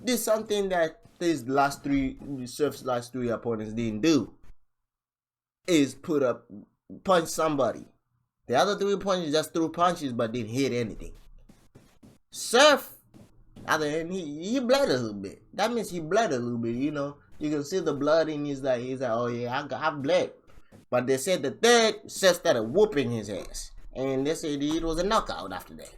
did something that Surf's last three opponents didn't do. Is punch somebody. The other 3 punches just threw punches but didn't hit anything. Surf, other than he bled a little bit. That means he bled a little bit, You can see the blood in his like, he's like, oh yeah, I bled. But they said the third Surf started whooping his ass. And they said it was a knockout after that.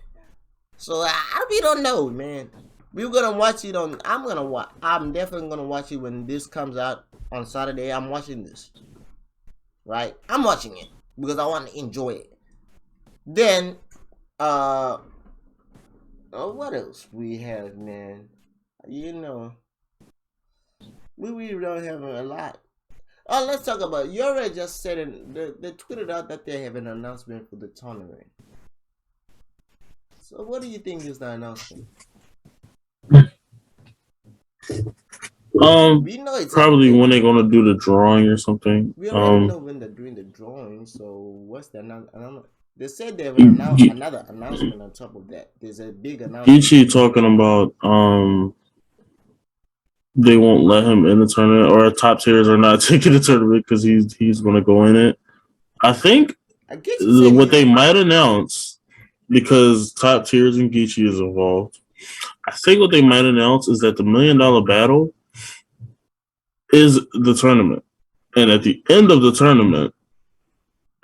So we don't know, man. We're gonna watch it on. I'm definitely gonna watch it when this comes out on Saturday. I'm watching this, right? I'm watching it because I want to enjoy it. Then, what else we have, man? We really don't have a lot. Oh, let's talk about. You already just said it. They tweeted out that they have an announcement for the tournament. So, what do you think is the announcement? We know it's Probably happening. when they're gonna do the drawing or something. We already know when they're doing the drawing. So what's the announcement? They said they will announce another announcement on top of that. There's a big announcement. Geechee talking about they won't let him in the tournament, or top tiers are not taking the tournament because he's gonna go in it. I think I guess you said what they might announce, because top tiers and Geechee is involved. I think what they might announce is that the $1 million battle is the tournament, and at the end of the tournament,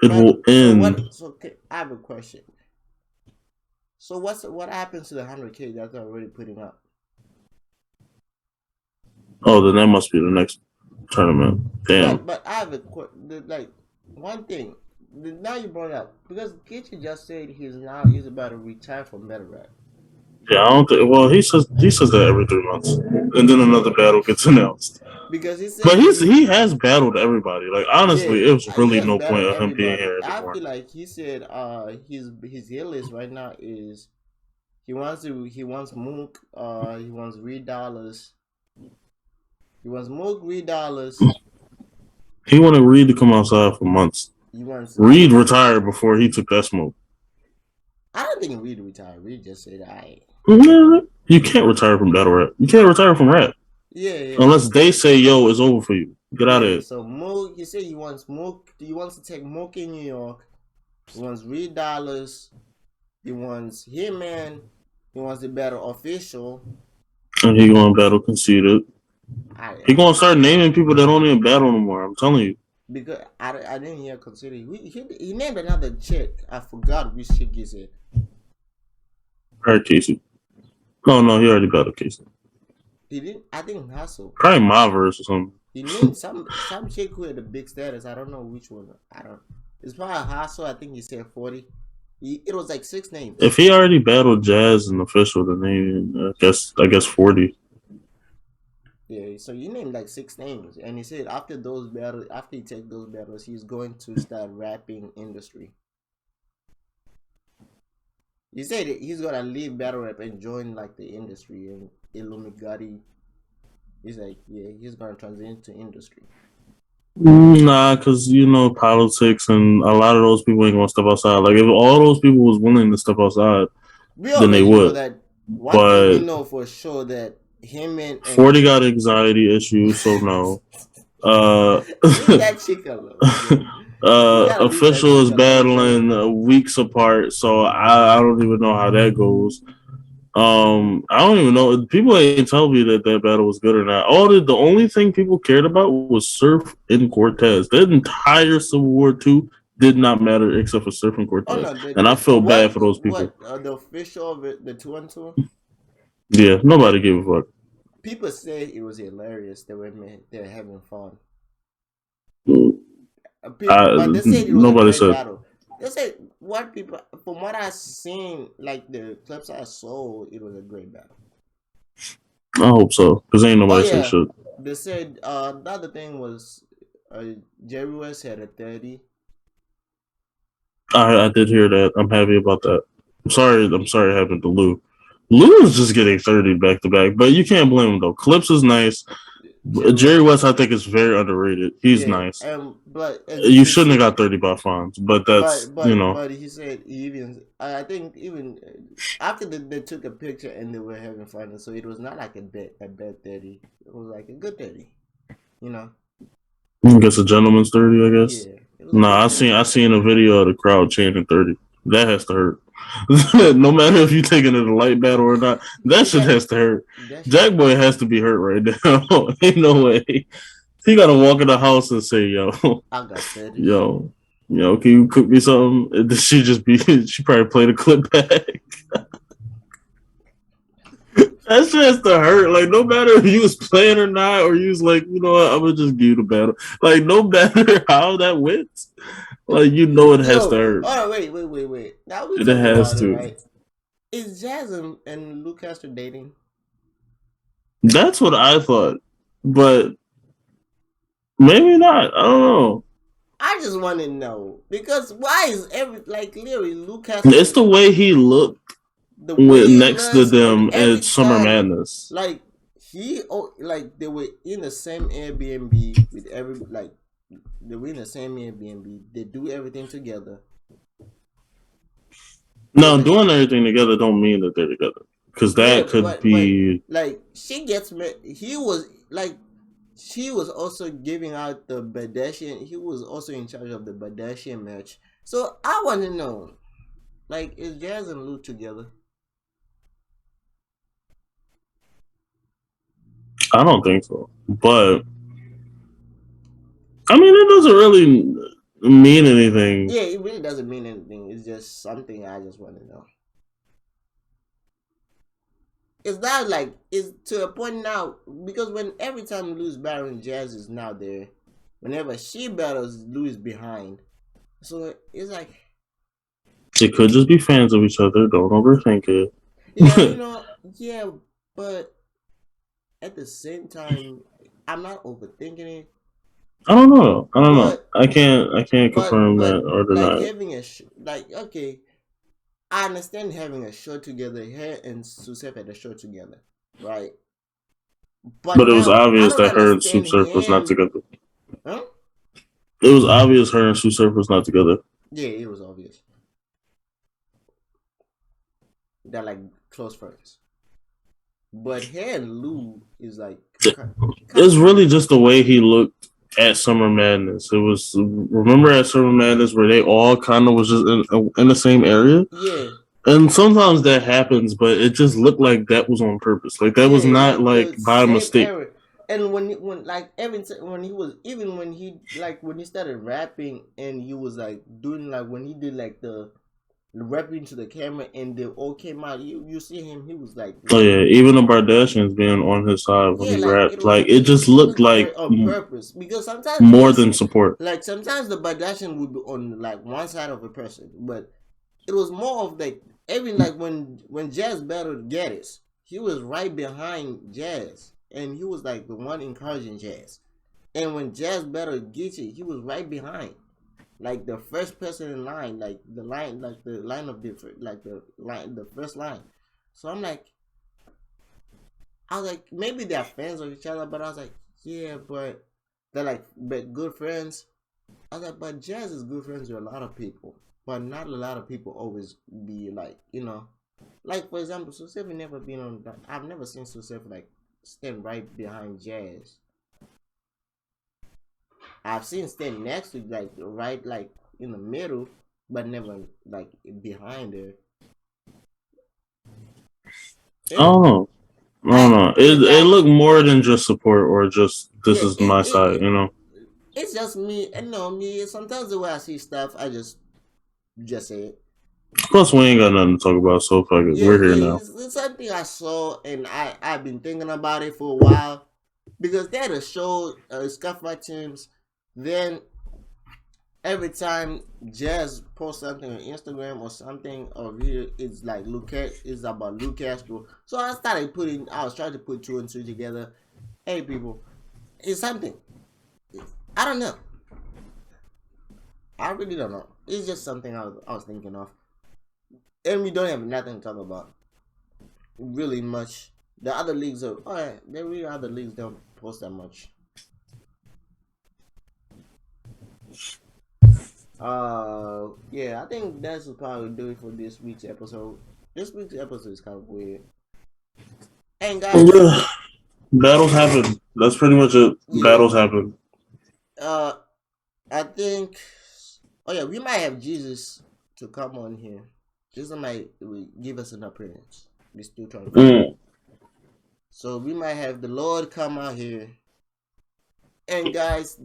it will end. I have a question. So what happens to the 100K that they're already putting up? Oh, then that must be the next tournament. Damn. But I have one thing. Now you brought it up because Geechee just said he's about to retire from battle rap. Yeah, I don't think. Well, he says that every 3 months, and then another battle gets announced. Because he said, but he has battled everybody. Like honestly, yeah, it was really no point of him being here anymore. I feel like he said, his hit list right now is he wants Mook, he wants Reed Dollars, he wants Mook, Reed Dollars. He wanted Reed to come outside for months. Reed retired before he took that smoke. I don't think Reed retired. Reed just said, "I." You can't retire from battle rap. You can't retire from rap. Yeah. Unless they say, "Yo, it's over for you. Get out of here." So Mook, he said he wants Mook. He wants to take Mook in New York. He wants Reed Dollars. He wants Hitman. He wants the battle official. And he gonna battle conceited. He gonna start naming people that don't even battle no more. I'm telling you. Because I didn't hear conceited. He named another chick. I forgot which chick he said. Alright, Casey. No, he already battled Casey. He didn't. I think Hustle. Probably my verse or something. He named some chick who had a big status. I don't know which one. It's probably Hustle. I think he said 40. It was like 6 names. If he already battled Jazz and Official, then I guess 40. Yeah, so you named like 6 names, and he said after he take those battles, he's going to start rapping industry. He said he's gonna leave battle rap and join like the industry and Illumigati. He's like, yeah, he's gonna transition to industry. Nah, because politics and a lot of those people ain't gonna step outside. Like if all those people was willing to step outside, then they would. That one thing we know for sure that him and 40 got anxiety issues, so no. that chick alone. Official is battling weeks apart, so I don't even know how that goes. I don't even know. People ain't tell me that battle was good or not. The only thing people cared about was Surf and Cortez. The entire Civil War 2 did not matter except for Surf and Cortez. And I feel bad for those people. The official of it, the 2-on-2? Yeah, nobody gave a fuck. People say it was hilarious. They were having fun. But they said it was nobody a great said. Battle. They said from what I've seen, like the clips I saw, it was a great battle. I hope so, because ain't nobody said shit. They said the other thing was Jerry West had a 30. I did hear that. I'm happy about that. I'm sorry it happened to Lou. Lou is just getting 30 back to back, but you can't blame him though. Clips is nice. Jerry West, I think, is very underrated. He's nice. But you shouldn't have got 30 by Fonz, but that's But he said I think even after they took a picture and they were having fun, so it was not like a bad 30. It was like a good 30. I guess a gentleman's 30. I guess. Yeah, I seen a video of the crowd chanting 30. That has to hurt. No matter if you're taking it a light battle or not, that shit has to hurt. Jack Boy has to be hurt right now. Ain't no way. He gotta walk in the house and say, "Yo, I got 30. Yo, can you cook me something?" And she probably played a clip back. That shit has to hurt. Like, no matter if you was playing or not, or you was like, you know what, I'm gonna just give you the battle. Like, no matter how that went, like, it has to hurt. Oh, wait. Now it has to. Right? Is Jazz and Luke Castro dating? That's what I thought, but maybe not. I don't know. I just want to know because why is literally Luke Castro? It's the way he looked next to them at Summer Madness. Like like they were in the same Airbnb with every like they were in the same Airbnb. They do everything together. No, Even doing everything together don't mean that they're together, because yeah, that could but be. like she gets he was like she was also giving out the Badashian. He was also in charge of the Badashian match. So I want to know, like, is Jazz and Lou together? I don't think so, but I mean, it doesn't really mean anything. Yeah, it really doesn't mean anything. It's just something I just want to know. It's not like it's to a point now because when every time Lou's battling, Jazz is now there. Whenever she battles, Lou is behind. So it's like They could just be fans of each other. Don't overthink yeah, it. yeah, but at the same time, I'm not overthinking it. I don't know. I don't know. But I can't. I can't confirm but that or like deny it. having like okay, I understand having a show together. Her and Susef had a show together, right? But But it was now I obvious don't that her and understand Soup Surf was not him. together. Huh? It was obvious her and Soup Surf was not together. Yeah, it was obvious. They're like close friends. But her and Lou is like It's really just the way he looked at Summer Madness. It was, remember at Summer Madness where they all kind of was just in the same area. yeah, And sometimes that happens, but it just looked like that was on purpose. Like that was yeah, not like like the by same mistake. era. And when like when he was even when he like when he started rapping and he was like doing like when he did like the rapping to the camera and they all came out. You see him. He was like Oh yeah, really even the Bardashians being on his side when yeah, he like rapped, like it just it looked looked like very on purpose because sometimes more yes, than support. like sometimes the Badashian would be on like one side of a person, but it was more of like even like when Jazz battled Gaddis, he was right behind Jazz and he was like the one encouraging Jazz. And when Jazz battled Geechee, he was right behind. Like the first person in line, like the line of different, like the first line. So I was like, maybe they're fans of each other, but I was like, yeah, but they're like, but good friends. I was like, but Jazz is good friends with a lot of people, but not a lot of people always be like, like for example, Susef never been on. I've never seen Susef like stand right behind Jazz. I've seen stand next to like right like in the middle, but never like behind her. I don't know. I don't know. Yeah, It guys. looked more than just support or just this Yeah, is my side, you know. it's just me. And no, me. Sometimes the way I see stuff, I just say it. Plus, we ain't got nothing to talk about, so fuck it. Yeah, We're here yeah. now. It's something I saw, and I've been thinking about it for a while because they had a show, Scuff My Teams. Then every time Jazz posts something on Instagram or something or video, it's like it's about Luke Castro. So I was trying to put two and two together. Hey people, it's something. I don't know. I really don't know. It's just something I was thinking of. And we don't have nothing to talk about. Really much. The other leagues are alright, the real other leagues don't post that much. Yeah, I think that's probably do it for this week's episode. This week's episode is kind of weird. And guys, Yeah. Battles happen. That's pretty much it. yeah, Battles happen. uh, I think, oh yeah, we might have Jesus to come on here. Jesus might give us an appearance. We're still trying to figure it out. So we might have the Lord come out here. And guys,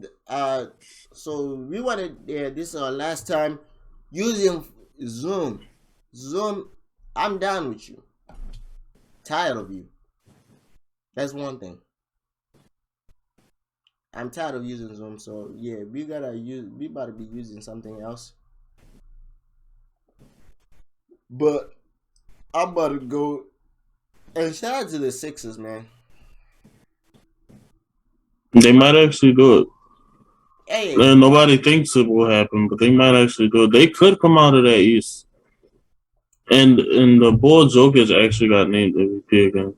so we wanted, yeah, this is our last time using Zoom. Zoom, I'm done with you. Tired of you. That's one thing. I'm tired of using Zoom, so yeah, we about to be using something else. But I'm about to go and shout out to the Sixers, man. They might actually do it. Hey, And nobody thinks it will happen, but they might actually do it. They could come out of that East. And the boy Jokic actually got named MVP again.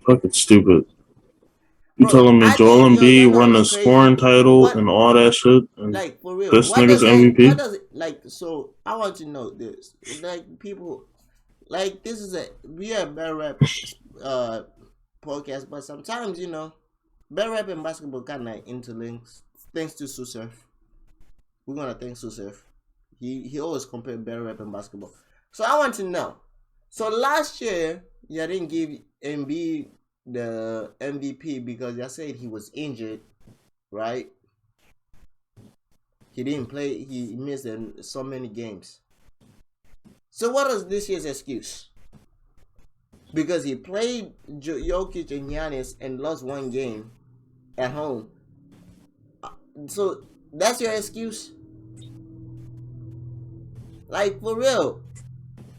Fucking stupid. You Bro, telling me I Joel think y'all Embiid know won the what's crazy? scoring title What and all that shit, and like for real? this What nigga's does it? What MVP? does it like? So I want to know this. Like people, like this is a we are better rap uh podcast, but sometimes better rap and basketball kind of interlinks. Thanks to Susef, we're gonna thank Susef. He always compared better rap and basketball. So I want to know. So last year, you didn't give Embiid the MVP because you said he was injured, right? He didn't play. He missed so many games. So what is this year's excuse? Because he played Jokic and Giannis and lost one game at home. So that's your excuse? Like for real?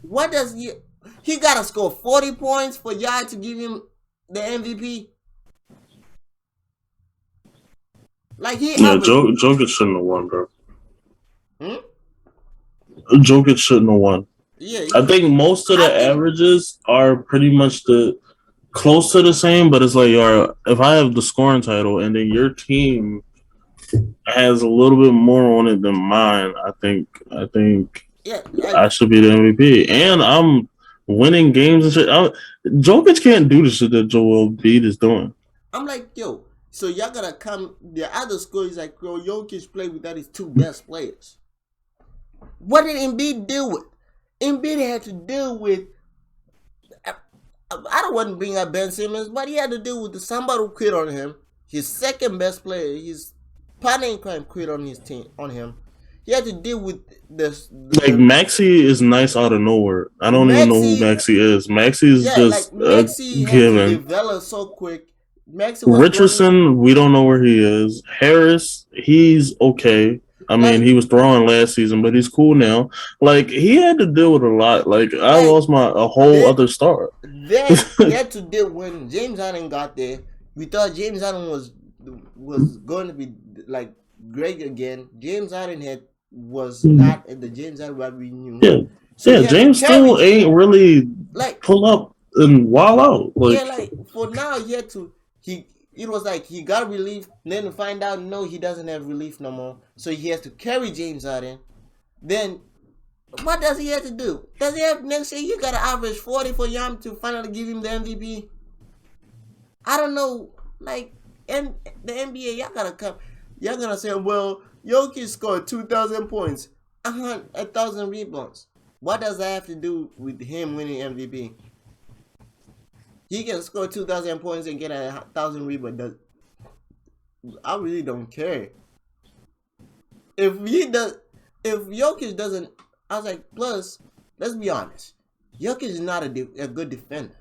What does he gotta score 40 points for y'all to give him the MVP? Like he Yeah, averaged. Jokic shouldn't have won, bro. Hmm? Jokic shouldn't have won. Yeah, I think most of I the think averages are pretty much the close to the same, but it's like, if I have the scoring title and then your team has a little bit more on it than mine, I think yeah, like I should be the MVP. And I'm winning games and shit. Jokic can't do the shit that Joel Embiid is doing. I'm like, yo, so y'all gotta come. The other score is like, yo, Jokic played without his two best players. What did Embiid deal with? Embiid had to deal with. I don't want to bring up Ben Simmons, but he had to deal with somebody who quit on him. His second best player, his partner in crime, quit on his team on him. He had to deal with this. Like Maxi is nice out of nowhere. I don't even know who Maxi, Maxi is. Maxi is yeah, like just a Maxi had to given. develop so quick. Maxi was going Richardson, we don't know where he is. Harris, he's okay. I mean, like he was throwing last season, but he's cool now. Like he had to deal with a lot. Like I like lost a whole then other star. then he had to deal when James Harden got there. We thought James Harden was going to be like great again. James Harden was not at the James Harden that we knew. Yeah, So yeah. he had to James carry still ain't really like pull up and wall out. yeah, Like like for now he had to he it was like he got relief, then to find out no he doesn't have relief no more. So he has to carry James Harden. Then what does he have to do? Does he have next year? You gotta average 40 for Yam to finally give him the MVP. I don't know. Like, and the NBA, y'all gotta come. Y'all gonna say, well, Jokic scored 2,000 points, 1,000 rebounds. What does that have to do with him winning MVP? He can score 2,000 points and get 1,000 rebounds. I really don't care. If Jokic doesn't, I was like, plus, let's be honest, Jokic is not a good defender.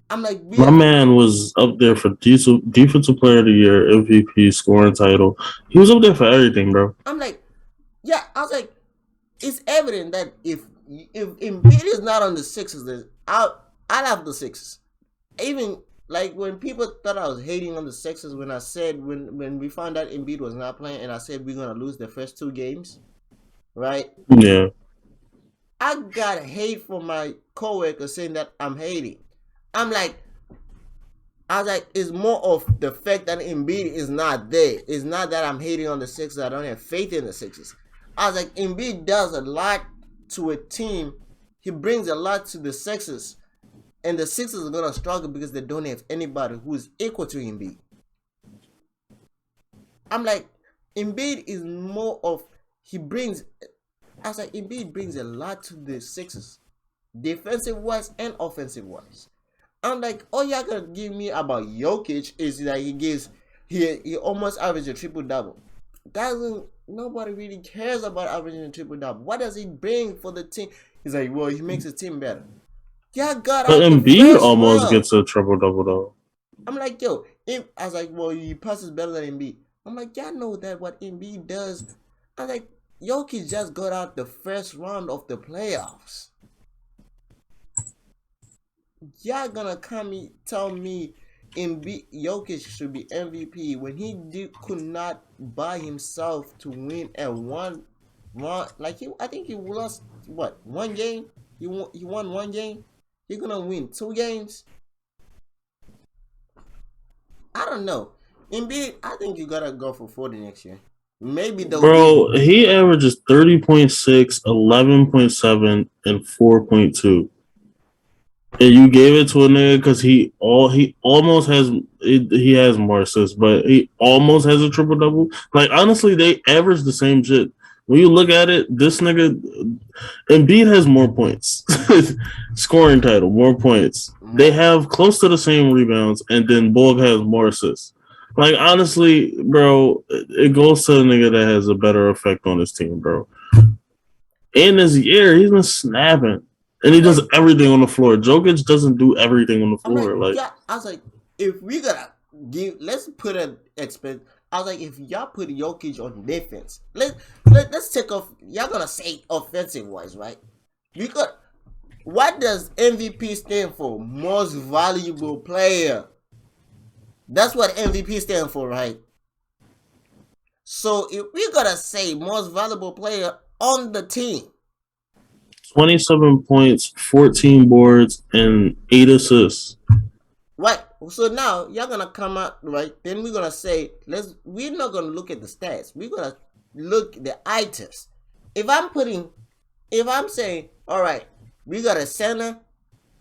I'm like, my man was up there for defensive player of the year, MVP, scoring title. He was up there for everything, bro. I'm like, yeah, I was like, it's evident that if Embiid is not on the Sixers, then I'll have the Sixers. Even like when people thought I was hating on the Sixers when I said when we found out Embiid was not playing and I said we're gonna lose the first two games, right? Yeah. I got hate from my coworkers saying that I'm hating. I was like, it's more of the fact that Embiid is not there. It's not that I'm hating on the Sixers. I don't have faith in the Sixers. I was like, Embiid does a lot to a team. He brings a lot to the Sixers. And the Sixers are going to struggle because they don't have anybody who is equal to Embiid. I'm like, Embiid is more of, I was like, Embiid brings a lot to the Sixers. Defensive-wise and offensive-wise. I'm like, all y'all gonna give me about Jokic is that he almost averaged a triple double. Nobody really cares about averaging a triple double. What does he bring for the team? He's like, well, he makes the team better. Y'all got But out the Embiid first almost round. gets a triple double though. I'm like, yo, I was like, well, he passes better than Embiid. I'm like, y'all know that what Embiid does. I was like, Jokic just got out the first round of the playoffs. Y'all gonna tell me Jokic should be MVP when he could not by himself to win at one. Like I think he lost one game. He won one game. He gonna win 2 games? I don't know. Embiid, I think you gotta go for 40 next year. Maybe they'll be. Bro, he averages 30.6, 11.7, and 4.2. And you gave it to a nigga because he almost has he has more assists, but he almost has a triple double. Like honestly, they average the same shit. When you look at it, this nigga Embiid has more points, scoring title, more points. They have close to the same rebounds, and then Borg has more assists. Like honestly, bro, it goes to the nigga that has a better effect on his team, bro. In this year, he's been snapping. And he does everything on the floor. Jokic doesn't do everything on the floor. Like, yeah, I was like, if we gotta let's put an expense. I was like, if y'all put Jokic on defense, let's take off. Y'all gonna say offensive wise, right? Because what does MVP stand for? Most valuable player. That's what MVP stand for, right? So if we gotta say most valuable player on the team, 27 points, 14 boards, and 8 assists. right? So now y'all gonna come out, right? Then we're gonna say, we're not gonna look at the stats. We're gonna look at the items. If I'm saying, all right, we got a center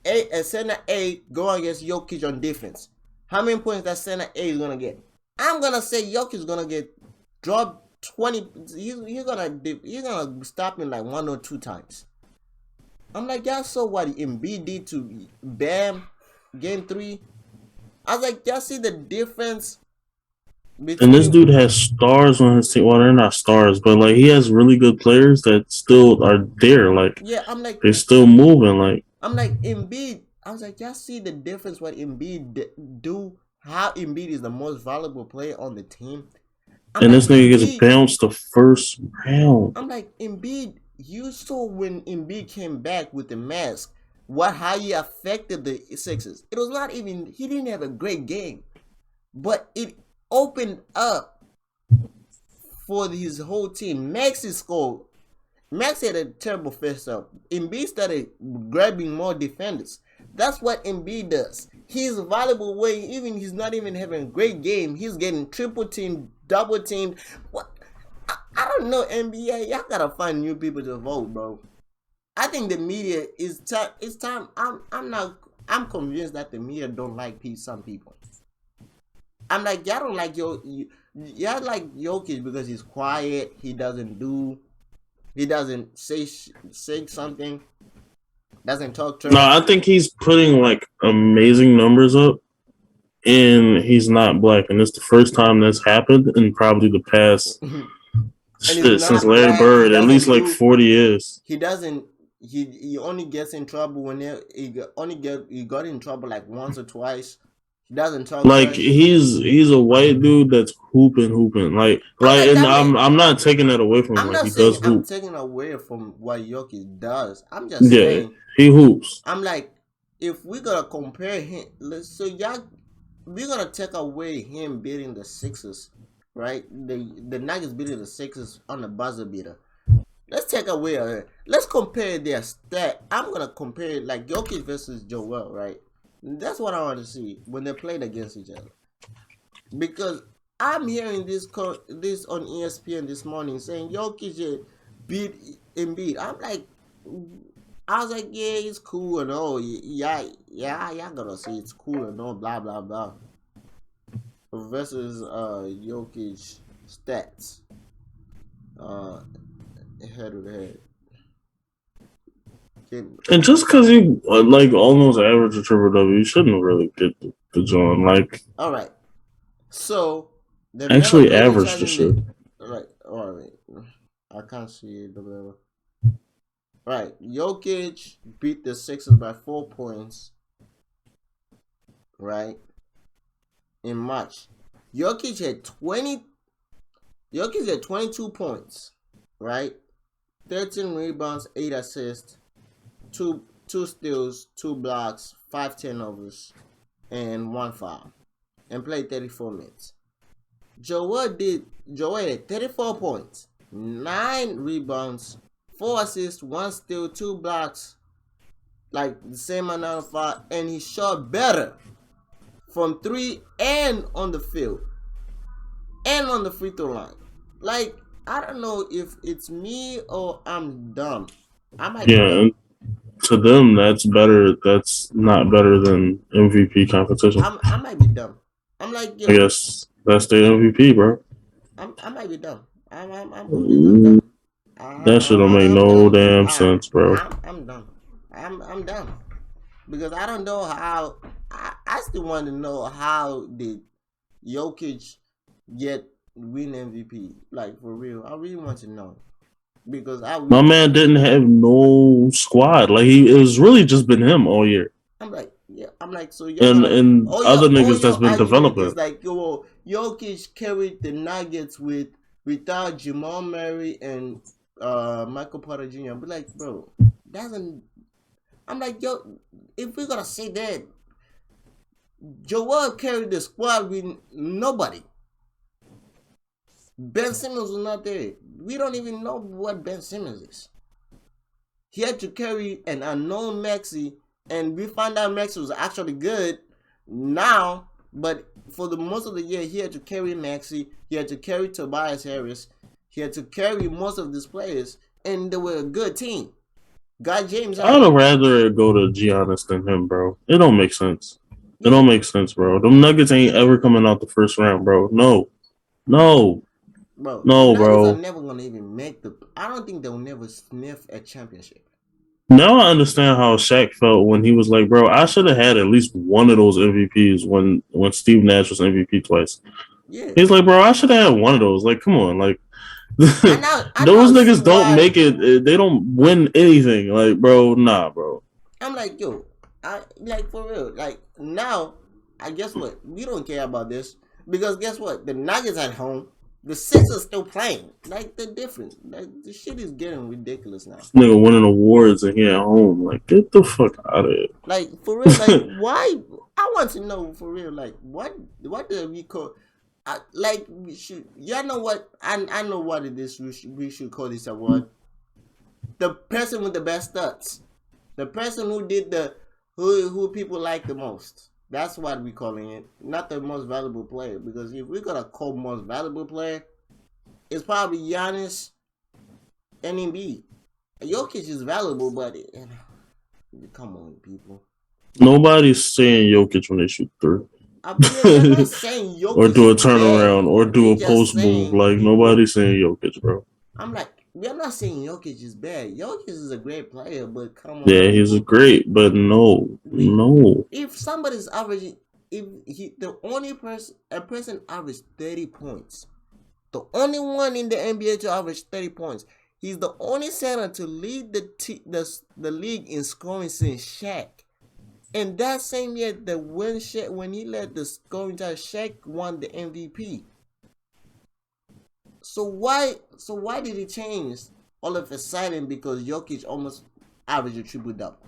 A go against Jokic on defense. How many points that center A is gonna get? I'm gonna say Jokic is gonna get dropped 20. He's gonna stop me like 1 or 2 times. I'm like, y'all saw what Embiid did to Bam game 3. I was like, y'all see the difference between. And this dude has stars on his team. Well, they're not stars, but like he has really good players that still are there. Like, yeah, I'm like, they're still moving. Like, I'm like Embiid. I was like, y'all see the difference what Embiid do? How Embiid is the most valuable player on the team. and this nigga gets bounced the first round. I'm like, Embiid, you saw when Embiid came back with the mask, how he affected the Sixers. It was not even, he didn't have a great game, but it opened up for his whole team. Max scored. Max had a terrible first up. Embiid started grabbing more defenders. That's what Embiid does. He's a valuable way, even he's not even having a great game. He's getting triple teamed, double teamed. What? I don't know, NBA. Y'all gotta find new people to vote, bro. I think the media is time. It's time. I'm convinced that the media don't like some people. I'm like, y'all don't like y'all like Jokic because he's quiet. He doesn't say something. Doesn't talk to. No, I think he's putting like amazing numbers up, and he's not black, and it's the first time that's happened in probably the past since Larry Bird, at least like 40 years. He doesn't. He only gets in trouble when he got in trouble like once or twice. He doesn't talk. Like he's a white dude that's hooping. Like and I'm not taking that away from him. I'm like, not he saying does hoop. I'm taking away from what Jokic does. I'm just saying he hoops. I'm like, if we're gonna compare him, we're gonna take away him beating the Sixers, right? The Nuggets beating the Sixers on the buzzer beater. Let's take away. Let's compare their stat. I'm gonna compare it like Jokic versus Joel, right? That's what I want to see when they played against each other. Because I'm hearing this on ESPN this morning saying Jokic beat Embiid. I was like, yeah, it's cool and all. Yeah, y'all gonna say it's cool and all, blah blah blah. Versus Jokic stats. Head to head. And just because you like almost average a triple double, you shouldn't really get the joint. Like, all right, so actually average the shit. All right, I can't see it. Right, Jokic beat the Sixers by 4 points. Right, in March, Jokic had 22 points. Right, 13 rebounds, 8 assists. Two steals, 2 blocks, 5 turnovers, and 1 foul, and played 34 minutes. Joel had 34 points, 9 rebounds, 4 assists, 1 steal, 2 blocks, like the same amount of fire, and he shot better from 3 and on the field and on the free throw line. Like, I don't know if it's me or I'm dumb. I might be Yeah, dumb. and to them, that's better. That's not better than MVP competition. I might be dumb. I'm like, I yo, guess that's the MVP, bro. I might be dumb. I'm completely dumb. That shit don't make I'm no dumb. damn sense, bro. I'm dumb. I'm dumb because I don't know how. I still want to know how did Jokic get win MVP? Like, for real, I really want to know because My man didn't have no squad. Like it was really just been him all year, I'm like, yeah, I'm like, so you're and gonna, and other all niggas that's your been argument developing. is like, yo, Jokic carried the Nuggets without Jamal Murray and Michael Porter Jr. But like, bro, doesn't. I'm like, yo, if we're gonna say that, Joel carried the squad with nobody. Ben Simmons was not there. We don't even know what Ben Simmons is. He had to carry an unknown Maxi, and we found out Maxi was actually good now, but for the most of the year, he had to carry Maxi, he had to carry Tobias Harris, he had to carry most of these players, and they were a good team. Got James I out. would rather go to Giannis than him, bro. It don't make sense. It Yeah, don't make sense, bro. Them Nuggets ain't ever coming out the first round, bro. No, no, bro, the no, Nuggets are bro. never gonna even make the. I don't think they'll never sniff a championship. Now I understand how Shaq felt when he was like, bro, I should have had at least one of those MVPs when Steve Nash was MVP twice. Yeah, He's like, bro, I should have had one of those. Like, come on, like I now those see niggas don't why. make it. They don't win anything. Like, bro, nah, bro. I'm like, yo, I like for real. Like now, I guess what? We don't care about this because guess what? The Nuggets at home, the Sixers still playing. Like they're different. Like the shit is getting ridiculous now. This nigga winning awards and he at home. Like, get the fuck out of Like for real, like here. why? I want to know for real. Like what do we call? Like we should. Y'all know what? I know what it is. We should call this award. The person with the best stats. The person who did the who people like the most. That's what we're calling it. Not the most valuable player. Because if we're gonna call most valuable player, it's probably Giannis and Embiid. Jokic is valuable, but come on, people. Nobody's saying Jokic when they shoot three. We're not saying Jokic Or do a is bad. turnaround or do We're a just post move. saying Like people. nobody's saying Jokic, bro. I'm like, we're not saying Jokic is bad. Jokic is a great player, but come on. Yeah, he's great, but no. If somebody's averaging, if the only person, a person averaged 30 points, the only one in the NBA to average 30 points, he's the only center to lead the league in scoring since Shaq. And that same year, when he led the scoring time, Shaq won the MVP. So why did it change all of a sudden because Jokic almost averaged a triple double?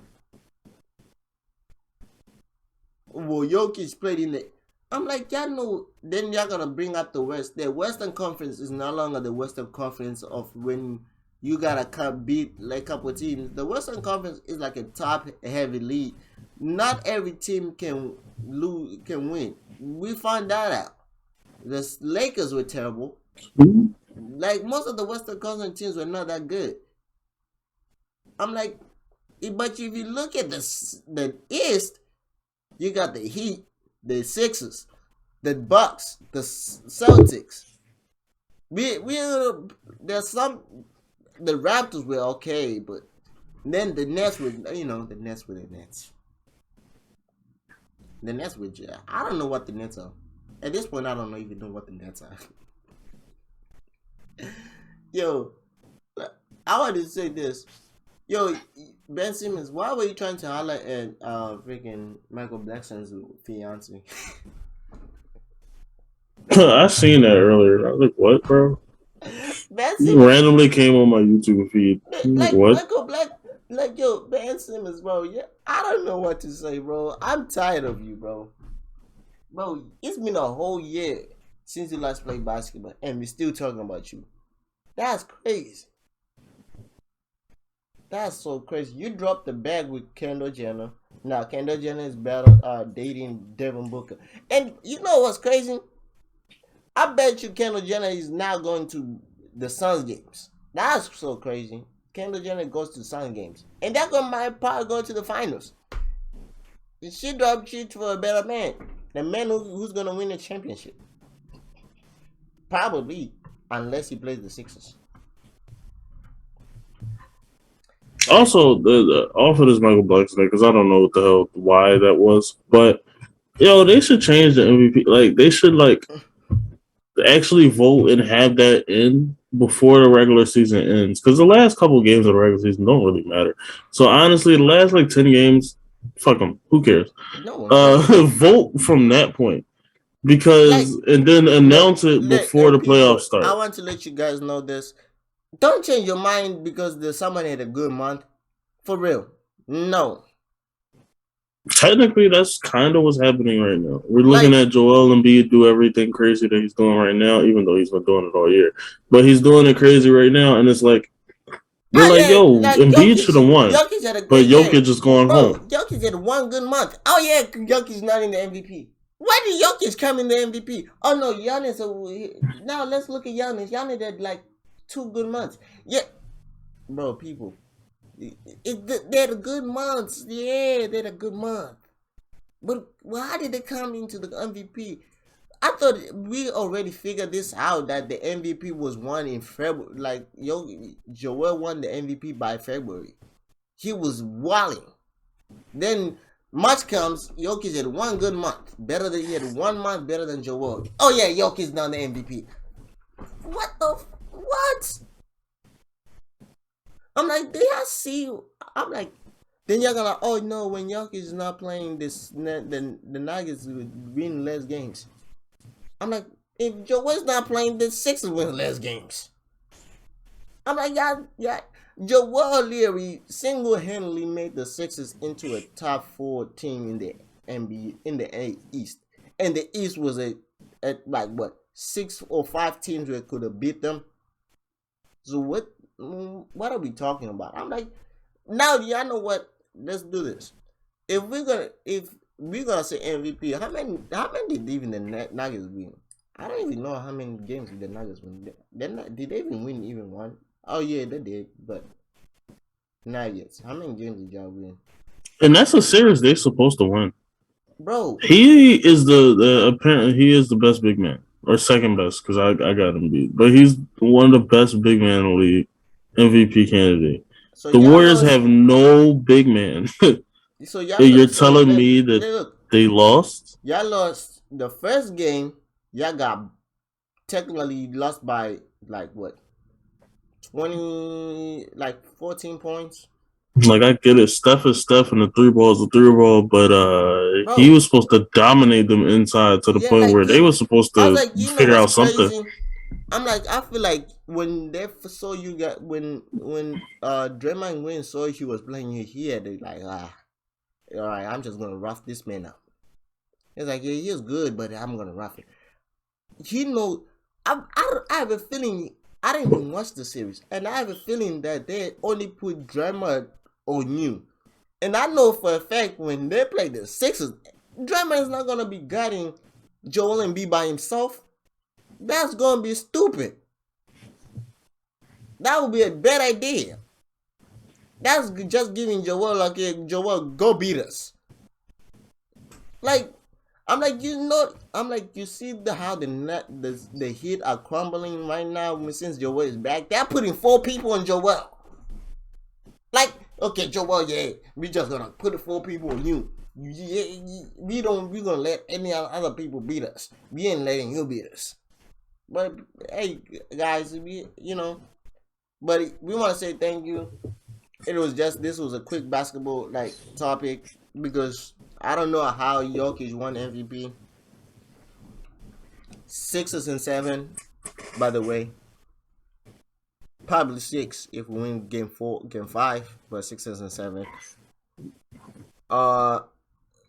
Well, Jokic played in the. I'm like, y'all know. Then y'all gonna bring up the West. The Western Conference is no longer the Western Conference of when you gotta beat like a couple teams. The Western Conference is like a top heavy league. Not every team can win. We found that out. The Lakers were terrible. Like most of the Western Conference teams were not that good. I'm like, but if you look at the East, you got the Heat, the Sixers, the Bucks, the Celtics. There's some. The Raptors were okay, but then the Nets were, the Nets were the Nets. The Nets were. I don't know what the Nets are. At this point, I don't even know what the Nets are. Yo, I want to say this. Yo, Ben Simmons, why were you trying to highlight freaking Michael Blackson's fiance? I seen that earlier. I was like, what, bro? Ben He Simmons randomly came on my YouTube feed. like What? Michael Black, like yo, Ben Simmons, bro. Yeah, I don't know what to say, bro. I'm tired of you, bro. Bro, it's been a whole year since you last played basketball, and we're still talking about you. That's crazy. That's so crazy. You dropped the bag with Kendall Jenner. Now Kendall Jenner is better dating Devin Booker. And you know what's crazy? I bet you Kendall Jenner is now going to the Suns games. That's so crazy. Kendall Jenner goes to Suns games. And they're going to probably go to the finals. She dropped shit for a better man. The man who's going to win the championship. Probably. Unless he plays the Sixers. Also, the off of this Michael Blackson because I don't know what the hell why that was, but they should change the MVP. Like they should actually vote and have that in before the regular season ends because the last couple of games of the regular season don't really matter. So honestly, the last 10 games, fuck them. Who cares? No. Vote from that point because and then announce it before the playoffs start. I want to let you guys know this. Don't change your mind because there's someone had a good month. For real. No. Technically, that's kind of what's happening right now. We're looking at Joel Embiid do everything crazy that he's doing right now, even though he's been doing it all year. But he's doing it crazy right now, and it's like, Embiid should have won. But Jokic is going home. Jokic had one good month. Oh, yeah, Jokic's not in the MVP. Why did Jokic come in the MVP? Oh, no, Giannis. Now, let's look at Giannis. Giannis had 2 good months. Yeah. Bro, people. They're good months. Yeah, they're a good month. But why did they come into the MVP? I thought we already figured this out that the MVP was won in February. Joel won the MVP by February. He was walling. Then March comes, Jokic had one good month. He had 1 month better than Joel. Oh yeah, Jokic's now the MVP. What? I'm like, did I see you? I'm like, then you're gonna, oh no, when Jokic is not playing this, the Nuggets would win less games. I'm like, if Joel's not playing, the Sixers win less games. I'm like, yeah. Joel Leary single-handedly made the Sixers into a top 4 team in the NBA, in the East. And the East was at 6 or 5 teams that could have beat them. So what are we talking about? I'm like, now y'all know what? Let's do this. If we're gonna say MVP, how many did even the Nuggets win? I don't even know how many games did the Nuggets win. Did they even win even one? Oh yeah, they did, but Nuggets. How many games did y'all win? And that's a series they're supposed to win. Bro, he is apparently he is the best big man or second best because I got him beat, but he's one of the best big man in the league, MVP candidate. So the Warriors have no big man. So you're telling me that they lost? Y'all lost the first game. Y'all got technically lost by 14 points. I get it. Steph is Steph, and the 3-ball is a 3-ball, but he was supposed to dominate them inside to the point where they were supposed to figure out something. I'm like, I feel like when they saw you when Draymond Green saw he was playing you here, they all right, I'm just gonna rough this man up. It's like, yeah, he is good, but I'm gonna rough it. I have a feeling. I didn't even watch the series, and I have a feeling that they only put Draymond on you. And I know for a fact when they play the Sixers, Draymond is not gonna be guarding Joel Embiid by himself. That's gonna be stupid. That would be a bad idea. That's just giving Joel Joel, go beat us. You see how the Heat are crumbling right now since Joel is back. They're putting 4 people on Joel. Okay, Joel, yeah, we just gonna put 4 people on you. We gonna let any other people beat us. We ain't letting you beat us. But hey, guys, but we want to say thank you. This was a quick basketball topic because I don't know how Jokic won MVP. 6 and 7, by the way. Probably 6 if we win game 5, but 6 and 7.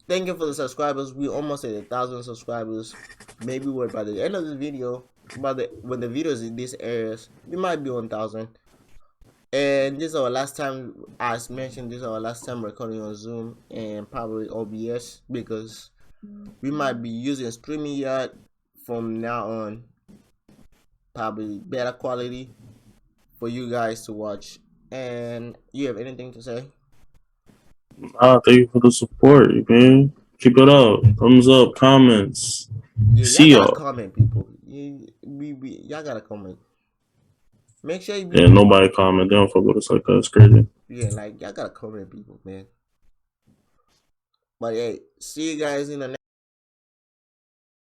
Thank you for the subscribers. We almost at 1,000 subscribers. Maybe we're by the end of the video. When the videos in these areas, we might be 1,000. And this is our last time, as mentioned, this is our last time recording on Zoom and probably OBS, because we might be using StreamYard from now on. Probably better quality for you guys to watch. And you have anything to say? Thank you for the support, man. Keep it up. Thumbs up, comments. Yeah, y'all See gotta y'all. comment, people. Y'all gotta comment. Make sure you Yeah, nobody comment. They don't fuck with us like that. It's crazy. yeah, like y'all gotta comment, people, man. But hey, see you guys in the next